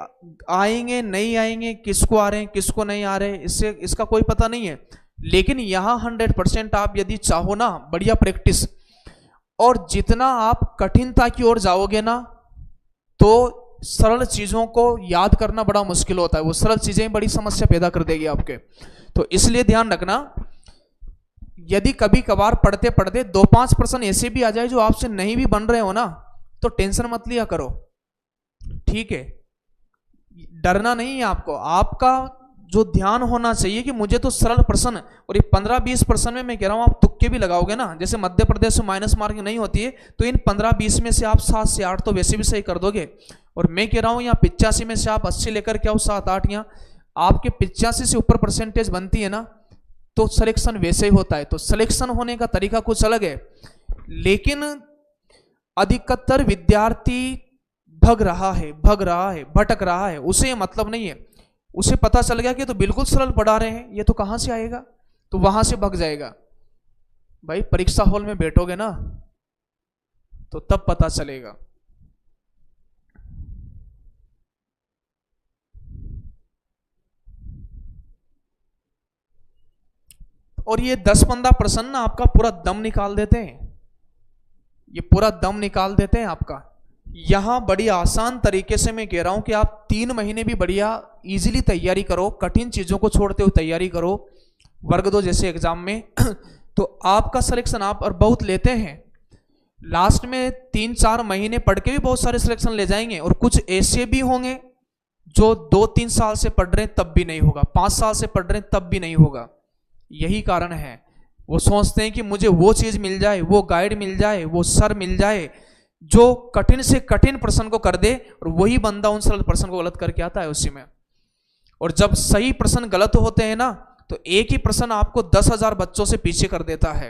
आएंगे नहीं आएंगे, किसको आ रहे हैं किसको नहीं आ रहे, इससे इसका कोई पता नहीं है। लेकिन यहाँ 100% आप यदि चाहो ना बढ़िया प्रैक्टिस, और जितना आप कठिनता की ओर जाओगे ना तो सरल चीजों को याद करना बड़ा मुश्किल होता है, वो सरल चीजें बड़ी समस्या पैदा कर देगी आपके। तो इसलिए ध्यान रखना, यदि कभी कभार पढ़ते पढ़ते 2-5 प्रश्न ऐसे भी आ जाए जो आपसे नहीं भी बन रहे हो ना, तो टेंशन मत लिया करो, ठीक है। डरना नहीं है आपको, आपका जो ध्यान होना चाहिए कि मुझे तो सरल प्रश्न, और ये 15-20 प्रश्न में मैं कह रहा हूं आप तुक्के भी लगाओगे ना, जैसे मध्य प्रदेश में माइनस मार्किंग नहीं होती है, तो इन 15-20 में से आप 7 से 8 तो वैसे भी सही कर दोगे। और मैं कह रहा हूं यहाँ 85 में से आप 80 लेकर के आओ, 7-8 यहाँ आपके 85 से ऊपर परसेंटेज बनती है ना, तो सिलेक्शन वैसे ही होता है। तो सिलेक्शन होने का तरीका कुछ अलग है, लेकिन अधिकतर विद्यार्थी भटक रहा है, उसे ये मतलब नहीं है, उसे पता चल गया कि तो बिल्कुल सरल पढ़ा रहे हैं, ये तो कहां से आएगा, तो वहां से भग जाएगा। भाई परीक्षा हॉल में बैठोगे ना तो तब पता चलेगा। और ये 10-15 प्रश्न ना आपका पूरा दम निकाल देते हैं, ये पूरा दम निकाल देते हैं आपका। यहां बड़ी आसान तरीके से मैं कह रहा हूं कि आप 3 महीने भी बढ़िया इजीली तैयारी करो, कठिन चीजों को छोड़ते हुए तैयारी करो वर्ग 2 जैसे एग्जाम में तो आपका सिलेक्शन आप और बहुत लेते हैं, लास्ट में 3-4 महीने पढ़ के भी बहुत सारे सिलेक्शन ले जाएंगे। और कुछ ऐसे भी होंगे जो 2-3 साल से पढ़ रहे हैं तब भी नहीं होगा, 5 साल से पढ़ रहे हैं तब भी नहीं होगा। यही कारण है, वो सोचते हैं कि मुझे वो चीज मिल जाए, वो गाइड मिल जाए, वो सर मिल जाए जो कठिन से कठिन प्रश्न को कर दे, और वही बंदा उन सरल प्रश्न को गलत करके आता है उसी में। और जब सही प्रश्न गलत होते हैं ना, तो एक ही प्रश्न आपको 10,000 बच्चों से पीछे कर देता है,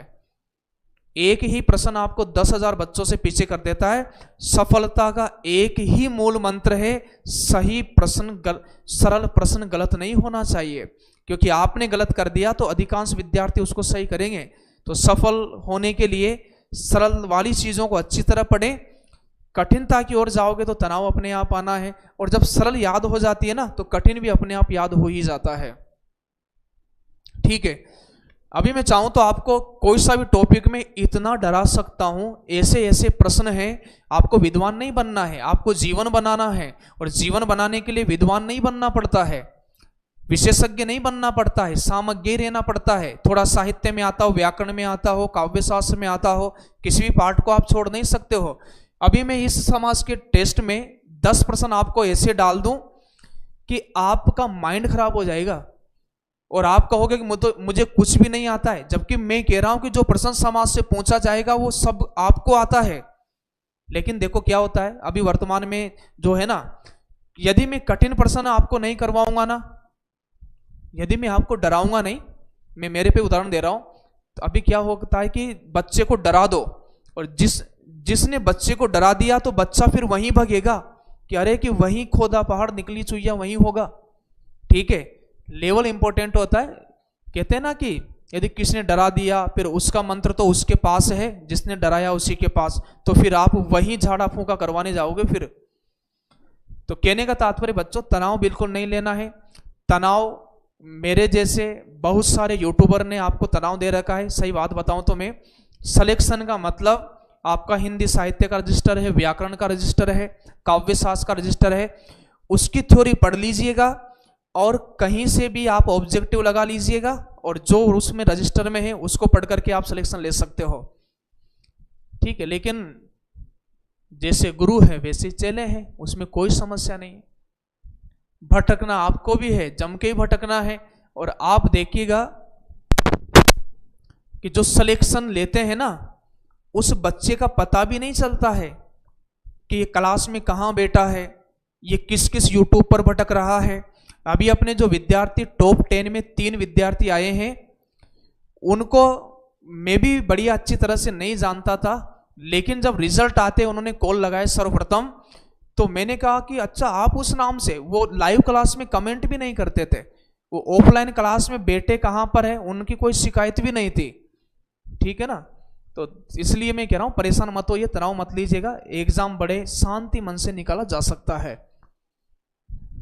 एक ही प्रश्न आपको 10,000 बच्चों से पीछे कर देता है। सफलता का एक ही मूल मंत्र है, सही प्रश्न सरल प्रश्न गलत नहीं होना चाहिए, क्योंकि आपने गलत कर दिया तो अधिकांश विद्यार्थी उसको सही करेंगे। तो सफल होने के लिए सरल वाली चीजों को अच्छी तरह पढ़ें, कठिनता की ओर जाओगे तो तनाव अपने आप आना है, और जब सरल याद हो जाती है ना तो कठिन भी अपने आप याद हो ही जाता है, ठीक है। अभी मैं चाहूं तो आपको कोई सा भी टॉपिक में इतना डरा सकता हूं, ऐसे ऐसे प्रश्न हैं। आपको विद्वान नहीं बनना है, आपको जीवन बनाना है, और जीवन बनाने के लिए विद्वान नहीं बनना पड़ता है, विशेषज्ञ नहीं बनना पड़ता है, सामज्ञ रहना पड़ता है। थोड़ा साहित्य में आता हो, व्याकरण में आता हो, काव्य शास्त्र में आता हो, किसी भी पार्ट को आप छोड़ नहीं सकते हो। अभी मैं इस समाज के टेस्ट में 10 प्रश्न आपको ऐसे डाल दूं कि आपका माइंड खराब हो जाएगा, और आप कहोगे कि मुझे कुछ भी नहीं आता है, जबकि मैं कह रहा हूं कि जो प्रश्न समाज से पूछा जाएगा वो सब आपको आता है। लेकिन देखो क्या होता है अभी वर्तमान में जो है ना, यदि मैं कठिन प्रश्न आपको नहीं करवाऊंगा ना, यदि मैं आपको डराऊंगा नहीं, मैं मेरे पे उदाहरण दे रहा हूं, तो अभी क्या होता है कि बच्चे को डरा दो, और जिसने बच्चे को डरा दिया तो बच्चा फिर वहीं भगेगा कि अरे कि वहीं खोदा पहाड़ निकली चुईया वहीं होगा, ठीक है। लेवल इंपॉर्टेंट होता है, कहते हैं ना कि यदि किसने डरा दिया फिर उसका मंत्र तो उसके पास है, जिसने डराया उसी के पास, तो फिर आप वहीं झाड़ा फूंका करवाने जाओगे फिर। तो कहने का तात्पर्य बच्चों, तनाव बिल्कुल नहीं लेना है। तनाव मेरे जैसे बहुत सारे यूट्यूबर ने आपको तनाव दे रखा है। सही बात बताऊं तो मैं, सिलेक्शन का मतलब आपका हिंदी साहित्य का रजिस्टर है, व्याकरण का रजिस्टर है, काव्य शास्त्र का रजिस्टर है, उसकी थ्योरी पढ़ लीजिएगा, और कहीं से भी आप ऑब्जेक्टिव लगा लीजिएगा, और जो उसमें रजिस्टर में है उसको पढ़ करके आप सिलेक्शन ले सकते हो, ठीक है। लेकिन जैसे गुरु है वैसे चेले हैं, उसमें कोई समस्या नहीं है। भटकना आपको भी है, जम के ही भटकना है। और आप देखिएगा कि जो सिलेक्शन लेते हैं ना, उस बच्चे का पता भी नहीं चलता है कि ये क्लास में कहाँ बैठा है, ये किस किस यूट्यूब पर भटक रहा है। अभी अपने जो विद्यार्थी टॉप 10 में 3 विद्यार्थी आए हैं, उनको मैं भी बढ़िया अच्छी तरह से नहीं जानता था, लेकिन जब रिजल्ट आते उन्होंने कॉल लगाए सर्वप्रथम, तो मैंने कहा कि अच्छा आप उस नाम से, वो लाइव क्लास में कमेंट भी नहीं करते थे, वो ऑफलाइन क्लास में बैठे कहाँ पर है उनकी कोई शिकायत भी नहीं थी, ठीक है ना। तो इसलिए मैं कह रहा हूं परेशान मत होइए, तनाव मत लीजिएगा, एग्जाम बड़े शांति मन से निकाला जा सकता है।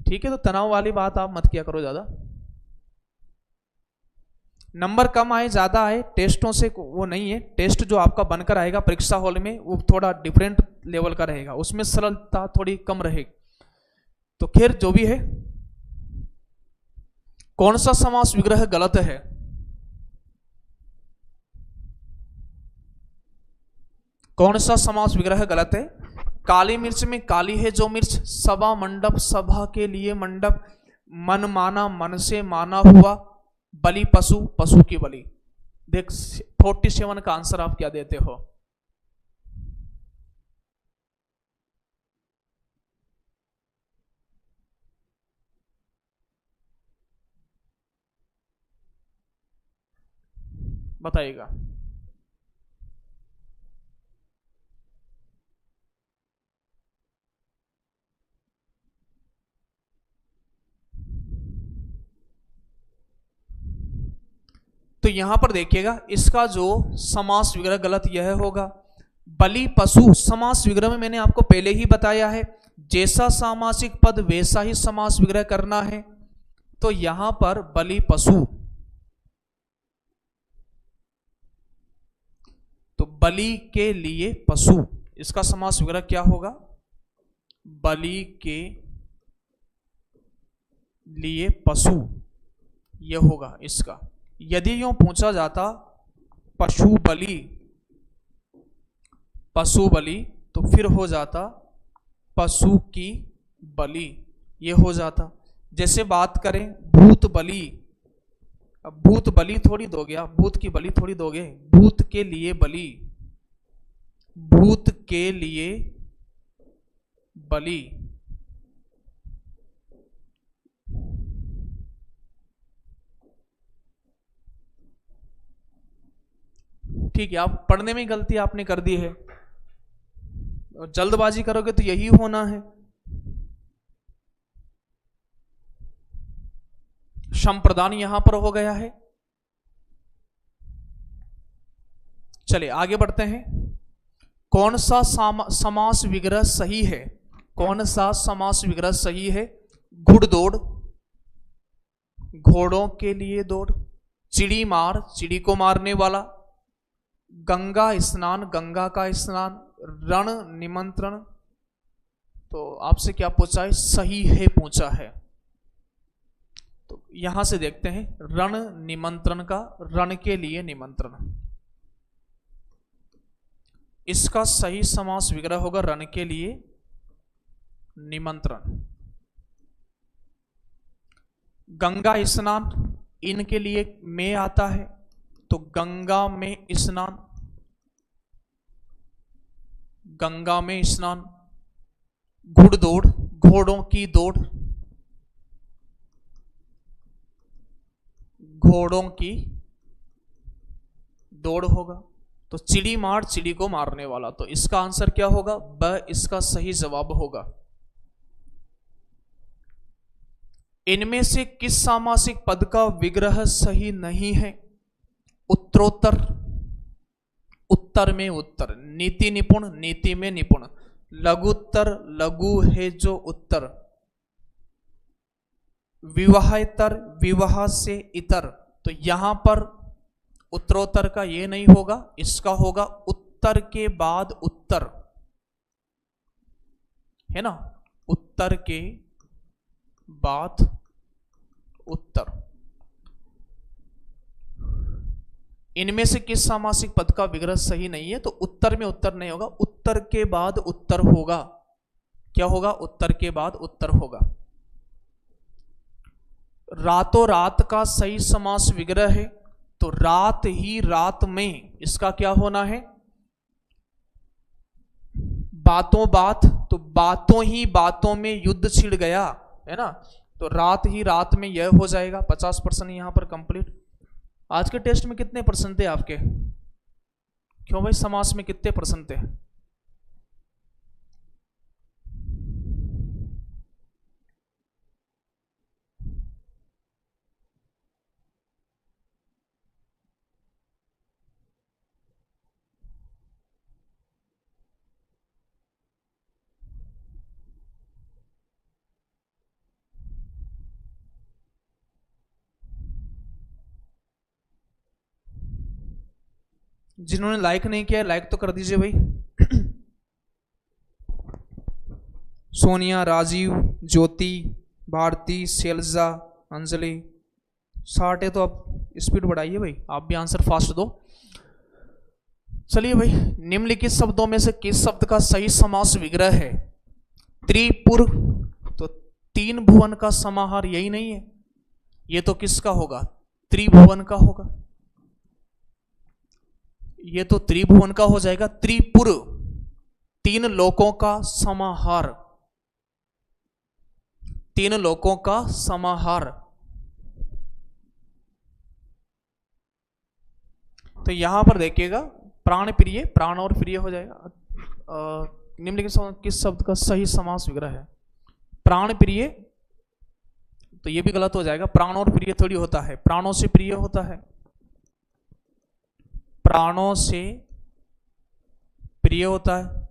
ठीक है, तो तनाव वाली बात आप मत किया करो ज्यादा। नंबर कम आए ज्यादा आए टेस्टों से वो नहीं है, टेस्ट जो आपका बनकर आएगा परीक्षा हॉल में वो थोड़ा डिफरेंट लेवल का रहेगा, उसमें सरलता थोड़ी कम रहेगी। तो खैर जो भी है, कौन सा समास विग्रह गलत है? कौन सा समास विग्रह गलत है? काली मिर्च में काली है जो मिर्च, सभा मंडप सभा के लिए मंडप, मन माना मन से माना हुआ, बलि पशु पशु की बलि। देख 47 का आंसर आप क्या देते हो? बताइएगा। तो यहां पर देखिएगा इसका जो समास विग्रह गलत यह होगा, बलि पशु समास विग्रह में मैंने आपको पहले ही बताया है जैसा सामासिक पद वैसा ही समास विग्रह करना है। तो यहां पर बलि पशु, तो बलि के लिए पशु, इसका समास विग्रह क्या होगा? बलि के लिए पशु, यह होगा इसका। यदि यूं पूछा जाता पशु बलि, पशु बलि, तो फिर हो जाता पशु की बलि, यह हो जाता। जैसे बात करें भूत बलि, अब भूत बलि थोड़ी दोगे आप, भूत की बलि थोड़ी दोगे, भूत के लिए बलि, भूत के लिए बलि। ठीक है, आप पढ़ने में गलती आपने कर दी है और जल्दबाजी करोगे तो यही होना है। संप्रदान यहां पर हो गया है। चलिए आगे बढ़ते हैं। कौन सा समास विग्रह सही है? कौन सा समास विग्रह सही है? घुड़दौड़, घोड़ों के लिए दौड़, चिड़ी मार, चिड़ी को मारने वाला, गंगा स्नान, गंगा का स्नान, रण निमंत्रण। तो आपसे क्या पूछा है? सही है पूछा है। तो यहां से देखते हैं रण निमंत्रण का, रण के लिए निमंत्रण, इसका सही समास विग्रह होगा रण के लिए निमंत्रण। गंगा स्नान, इनके लिए में आता है, तो गंगा में स्नान, गंगा में स्नान। घुड़दौड़, घोड़ों की दौड़, घोड़ों की दौड़ होगा। तो चिड़ी मार, चिड़ी को मारने वाला, तो इसका आंसर क्या होगा? ब इसका सही जवाब होगा। इनमें से किस सामासिक पद का विग्रह सही नहीं है? उत्तरोत्तर, उत्तर में उत्तर, नीति निपुण, नीति में निपुण, लघुत्तर, लघु है जो उत्तर, विवाहेतर, विवाह से इतर। तो यहां पर उत्तरोत्तर का ये नहीं होगा, इसका होगा उत्तर के बाद उत्तर, है ना, उत्तर के बाद उत्तर। इनमें से किस सामासिक पद का विग्रह सही नहीं है? तो उत्तर में उत्तर नहीं होगा, उत्तर के बाद उत्तर होगा। क्या होगा? उत्तर के बाद उत्तर होगा। रातों रात का सही समास विग्रह है, तो रात ही रात में, इसका क्या होना है? बातों बात, तो बातों ही बातों में युद्ध छिड़ गया, है ना, तो रात ही रात में यह हो जाएगा। 50% यहां पर कंप्लीट। आज के टेस्ट में कितने परसेंट थे आपके? क्यों भाई, समास में कितने परसेंट थे? जिन्होंने लाइक नहीं किया लाइक तो कर दीजिए भाई। सोनिया, राजीव, ज्योति, भारती, शैलजा, अंजलि, 60 है तो अब स्पीड बढ़ाइए भाई, आप भी आंसर फास्ट दो। चलिए भाई, निम्नलिखित शब्दों में से किस शब्द का सही समास विग्रह है? त्रिपुर, तो तीन भुवन का समाहार यही नहीं है? ये तो किसका होगा? त्रिभुवन का होगा। ये तो त्रिभुवन का हो जाएगा। त्रिपुर, तीन लोकों का समाहार, तीन लोकों का समाहार। तो यहां पर देखिएगा, प्राण प्रिय, प्राण और प्रिय हो जाएगा। निम्नलिखित किस शब्द का सही समास विग्रह है? प्राण प्रिय, तो ये भी गलत हो जाएगा। प्राण और प्रिय थोड़ी होता है, प्राणों से प्रिय होता है, प्राणों से प्रिय होता है।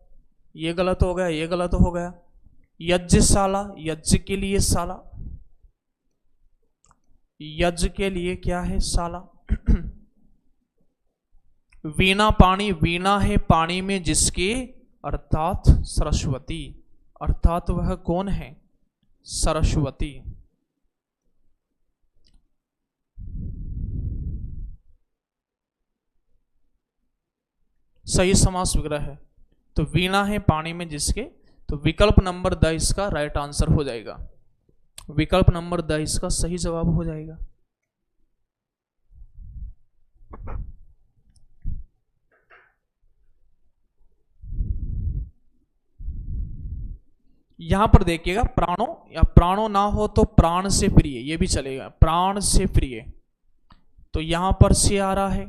ये गलत हो गया, ये गलत हो गया। यज्ञशाला, यज्ञ के लिए शाला, यज्ञ के लिए क्या है? शाला। वीणा पानी, वीणा है पानी में जिसके, अर्थात सरस्वती, अर्थात वह कौन है? सरस्वती। सही समास विग्रह है। तो वीणा है पानी में जिसके, तो विकल्प नंबर 10 इसका राइट आंसर हो जाएगा। विकल्प नंबर 10 इसका सही जवाब हो जाएगा। यहां पर देखिएगा, प्राणों या प्राणों ना हो तो प्राण से प्रिय, ये भी चलेगा, प्राण से प्रिय। तो यहां पर से आ रहा है,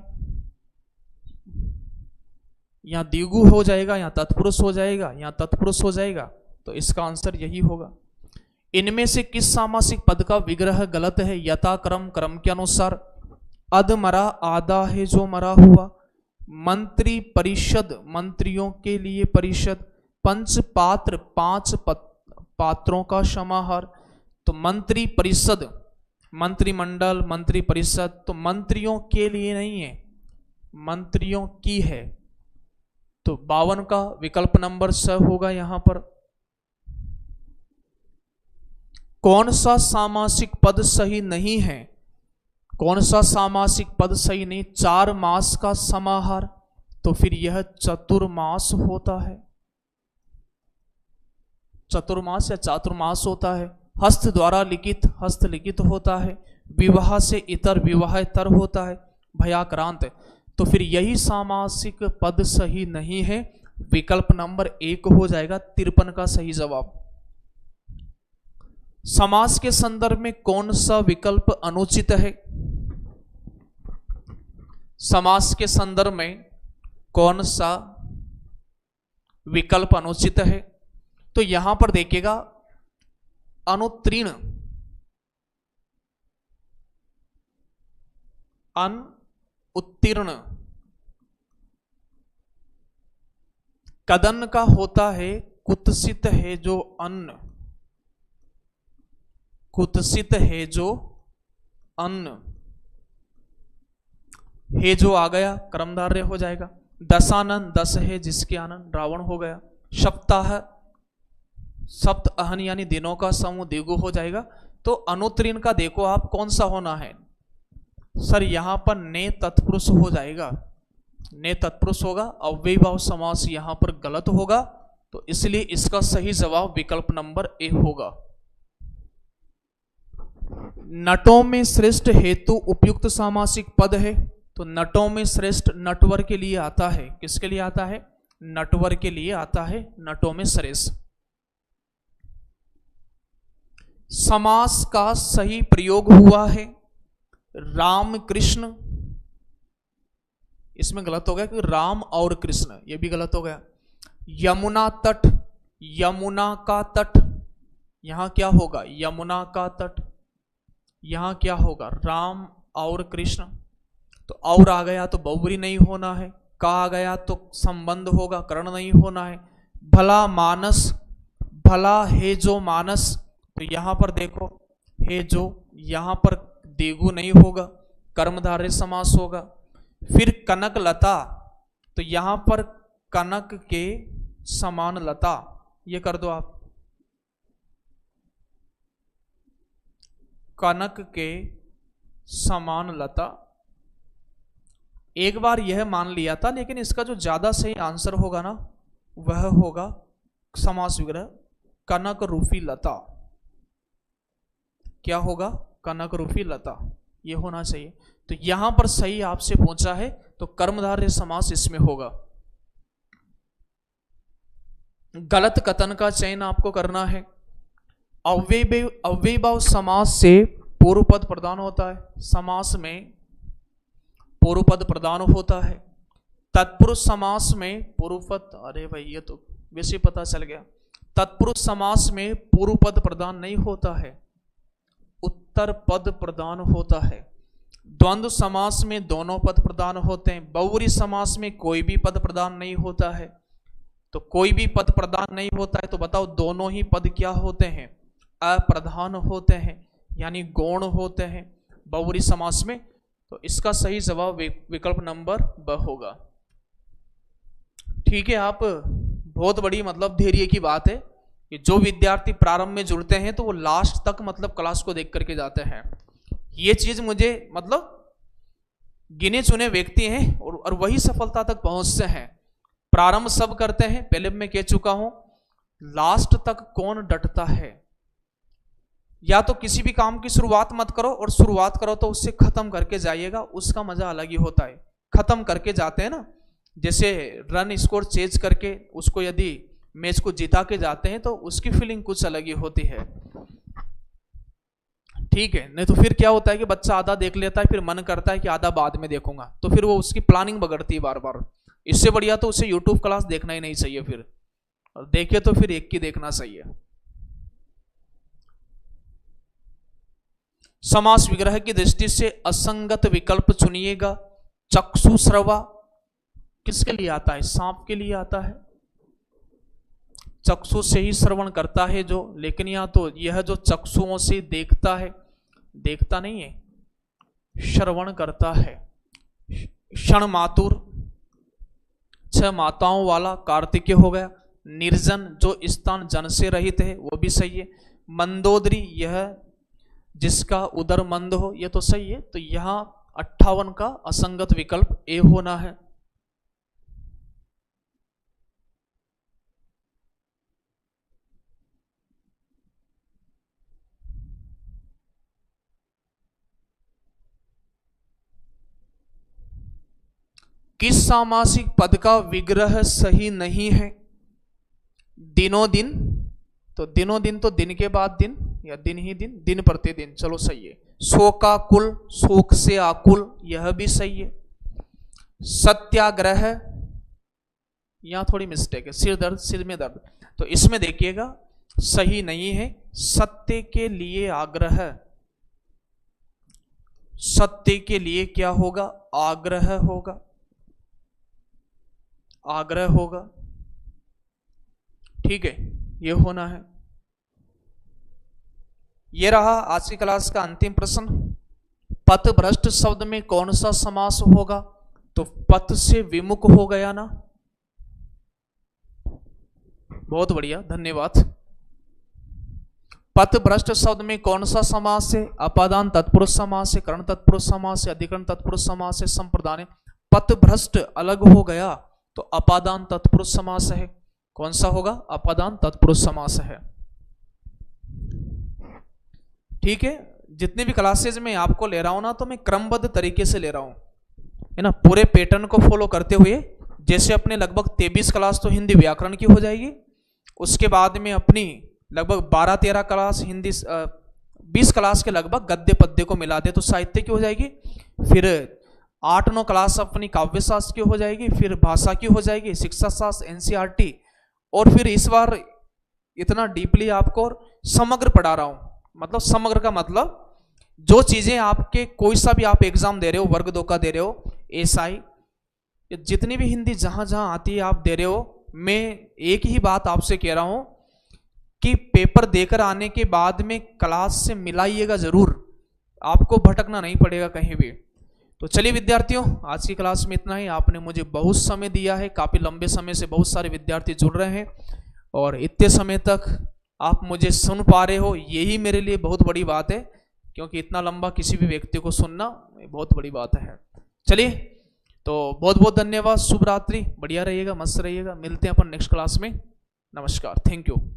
यहां द्विगु हो जाएगा, यहां तत्पुरुष हो जाएगा, यहां तत्पुरुष हो जाएगा। तो इसका आंसर यही होगा। इनमें से किस सामासिक पद का विग्रह गलत है? यथा क्रम, क्रम के अनुसार। अध मरा, आधा है जो मरा हुआ। मंत्री परिषद, मंत्रियों के लिए परिषद। पंच पात्र, पांच पात्रों का समाहार। तो मंत्री परिषद, मंत्रिमंडल, मंत्री परिषद, तो मंत्रियों के लिए नहीं है, मंत्रियों की है। तो 52 का विकल्प नंबर 6 होगा यहां पर। कौन सा सामासिक पद सही नहीं है? कौन सा सामासिक पद सही नहीं? 4 मास का समाहार, तो फिर यह चतुर्मास होता है, चतुर्मास या चातुर्मास होता है। हस्त द्वारा लिखित, हस्तलिखित होता है। विवाह से इतर, विवाहेतर होता है। भयाक्रांत, तो फिर यही सामासिक पद सही नहीं है। विकल्प नंबर 1 हो जाएगा 53 का सही जवाब। समास के संदर्भ में कौन सा विकल्प अनुचित है? समास के संदर्भ में कौन सा विकल्प अनुचित है? तो यहां पर देखिएगा, अनुत्तीर्ण, उत्तीर्ण, कदन का होता है कुत्सित है जो अन्न, कुत्सित है जो अन्न, हे जो आ गया कर्मधारय हो जाएगा। दशानन, 10 है जिसके आनंद, रावण हो गया। सप्ताह, सप्त अहन यानी दिनों का समूह, द्विगु हो जाएगा। तो अनुत्तीर्ण का देखो आप कौन सा होना है सर? यहां पर ने तत्पुरुष हो जाएगा, ने तत्पुरुष होगा। अव्ययी भाव समास यहां पर गलत होगा, तो इसलिए इसका सही जवाब विकल्प नंबर ए होगा। नटों में श्रेष्ठ हेतु उपयुक्त सामासिक पद है, तो नटों में श्रेष्ठ नटवर के लिए आता है। किसके लिए आता है? नटवर के लिए आता है, नटों में श्रेष्ठ। समास का सही प्रयोग हुआ है राम कृष्ण, इसमें गलत हो गया कि राम और कृष्ण, ये भी गलत हो गया। यमुना तट, यमुना का तट, यहां क्या होगा? यमुना का तट। यहां क्या होगा? राम और कृष्ण। तो और आ गया तो बहुब्री नहीं होना है, का आ गया तो संबंध होगा, कर्ण नहीं होना है। भला मानस, भला है जो मानस, तो यहां पर देखो है जो, यहां पर देगु नहीं होगा, कर्मधारय समास होगा। फिर कनक लता, तो यहां पर कनक के समान लता, ये कर दो आप, कनक के समान लता। एक बार यह मान लिया था, लेकिन इसका जो ज्यादा सही आंसर होगा ना वह होगा समास विग्रह कनक रूपी लता। क्या होगा? कनक रूपी लता, ये होना चाहिए। तो यहां पर सही आपसे पूछा है तो कर्मधारय समास इसमें होगा। गलत कथन का चयन आपको करना है। अव्ययीभाव समास से पूर्व पद प्रदान होता है, समास में पूर्व पद प्रदान होता है। तत्पुरुष समास में पूर्व पद, अरे भाई ये तो वैसे पता चल गया, तत्पुरुष समास में पूर्व पद प्रदान नहीं होता है, उत्तर पद प्रदान होता है। द्वंद्व समास में दोनों पद प्रदान होते हैं। बहुव्रीहि समास में कोई भी पद प्रदान नहीं होता है। तो कोई भी पद प्रदान नहीं होता है तो बताओ दोनों ही पद क्या होते हैं? अप्रधान होते हैं, यानी गौण होते हैं बहुव्रीहि समास में। तो इसका सही जवाब विकल्प नंबर ब होगा। ठीक है, आप बहुत बड़ी मतलब धैर्य की बात है कि जो विद्यार्थी प्रारंभ में जुड़ते हैं तो वो लास्ट तक मतलब क्लास को देख करके जाते हैं। ये चीज मुझे मतलब गिने चुने व्यक्ति हैं और वही सफलता तक पहुंचते हैं। प्रारंभ सब करते हैं, पहले मैं कह चुका हूं, लास्ट तक कौन डटता है? या तो किसी भी काम की शुरुआत मत करो, और शुरुआत करो तो उससे खत्म करके जाइएगा, उसका मजा अलग ही होता है। खत्म करके जाते हैं ना, जैसे रन स्कोर चेंज करके उसको यदि मैच को जिता के जाते हैं तो उसकी फीलिंग कुछ अलग ही होती है। ठीक है, नहीं तो फिर क्या होता है कि बच्चा आधा देख लेता है, फिर मन करता है कि आधा बाद में देखूंगा, तो फिर वो उसकी प्लानिंग बिगड़ती है बार बार। इससे बढ़िया तो उसे यूट्यूब क्लास देखना ही नहीं चाहिए, फिर और देखे तो फिर एक की देखना चाहिए। समास विग्रह की दृष्टि से असंगत विकल्प चुनिएगा। चक्षु श्रवा किसके लिए आता है? सांप के लिए आता है। चक्षु से ही श्रवण करता है जो, लेकिन यहाँ तो यह जो चक्षुओं से देखता है, देखता नहीं है, श्रवण करता है। क्षण मातुर, 6 माताओं वाला कार्तिकेय हो गया। निर्जन जो स्थान जन से रहित है वो भी सही है। मंदोदरी यह जिसका उदर मंद हो, यह तो सही है। तो यहां 58 का असंगत विकल्प ए होना है। किस सामासिक पद का विग्रह सही नहीं है? दिनों दिन, तो दिनों दिन तो दिन के बाद दिन या दिन ही दिन, दिन प्रतिदिन, चलो सही है। शोकाकुल, शोक से आकुल, यह भी सही है। सत्याग्रह, यहां थोड़ी मिस्टेक है, सिर दर्द, सिर में दर्द, तो इसमें देखिएगा सही नहीं है। सत्य के लिए आग्रह, सत्य के लिए क्या होगा? आग्रह होगा, आग्रह होगा। ठीक है, यह होना है। यह रहा आज की क्लास का अंतिम प्रश्न। पथभ्रष्ट शब्द में कौन सा समास होगा? तो पथ से विमुख हो गया ना। बहुत बढ़िया, धन्यवाद। पथभ्रष्ट शब्द में कौन सा समास है? अपादान तत्पुरुष समास है, करण तत्पुरुष समास है, अधिकरण तत्पुरुष समास है, संप्रदान है। पथभ्रष्ट अलग हो गया तो अपादान तत्पुरुष समास है। कौन सा होगा? अपादान तत्पुरुष समास है। ठीक है, जितने भी क्लासेज में आपको ले रहा हूं ना, तो मैं क्रमबद्ध तरीके से ले रहा हूं, है ना, पूरे पैटर्न को फॉलो करते हुए। जैसे अपने लगभग 23 क्लास तो हिंदी व्याकरण की हो जाएगी, उसके बाद में अपनी लगभग 12-13 क्लास हिंदी, 20 क्लास के लगभग गद्य पद्य को मिला दे तो साहित्य की हो जाएगी। फिर 8-9 क्लास अपनी काव्य शास्त्र की हो जाएगी, फिर भाषा की हो जाएगी, शिक्षा शास्त्र, एनसीईआरटी, और फिर इस बार इतना डीपली आपको समग्र पढ़ा रहा हूं। मतलब समग्र का मतलब जो चीजें आपके कोई सा भी आप एग्जाम दे रहे हो, वर्ग 2 का दे रहे हो, एसआई, जितनी भी हिंदी जहां जहां आती है आप दे रहे हो। मैं एक ही बात आपसे कह रहा हूं कि पेपर देकर आने के बाद में क्लास से मिलाइएगा जरूर, आपको भटकना नहीं पड़ेगा कहीं भी। तो चलिए विद्यार्थियों, आज की क्लास में इतना ही। आपने मुझे बहुत समय दिया है, काफ़ी लंबे समय से बहुत सारे विद्यार्थी जुड़ रहे हैं और इतने समय तक आप मुझे सुन पा रहे हो, यही मेरे लिए बहुत बड़ी बात है, क्योंकि इतना लंबा किसी भी व्यक्ति को सुनना बहुत बड़ी बात है। चलिए, तो बहुत बहुत धन्यवाद, शुभ रात्रि, बढ़िया रहिएगा, मस्त रहिएगा, मिलते हैं अपन नेक्स्ट क्लास में। नमस्कार, थैंक यू।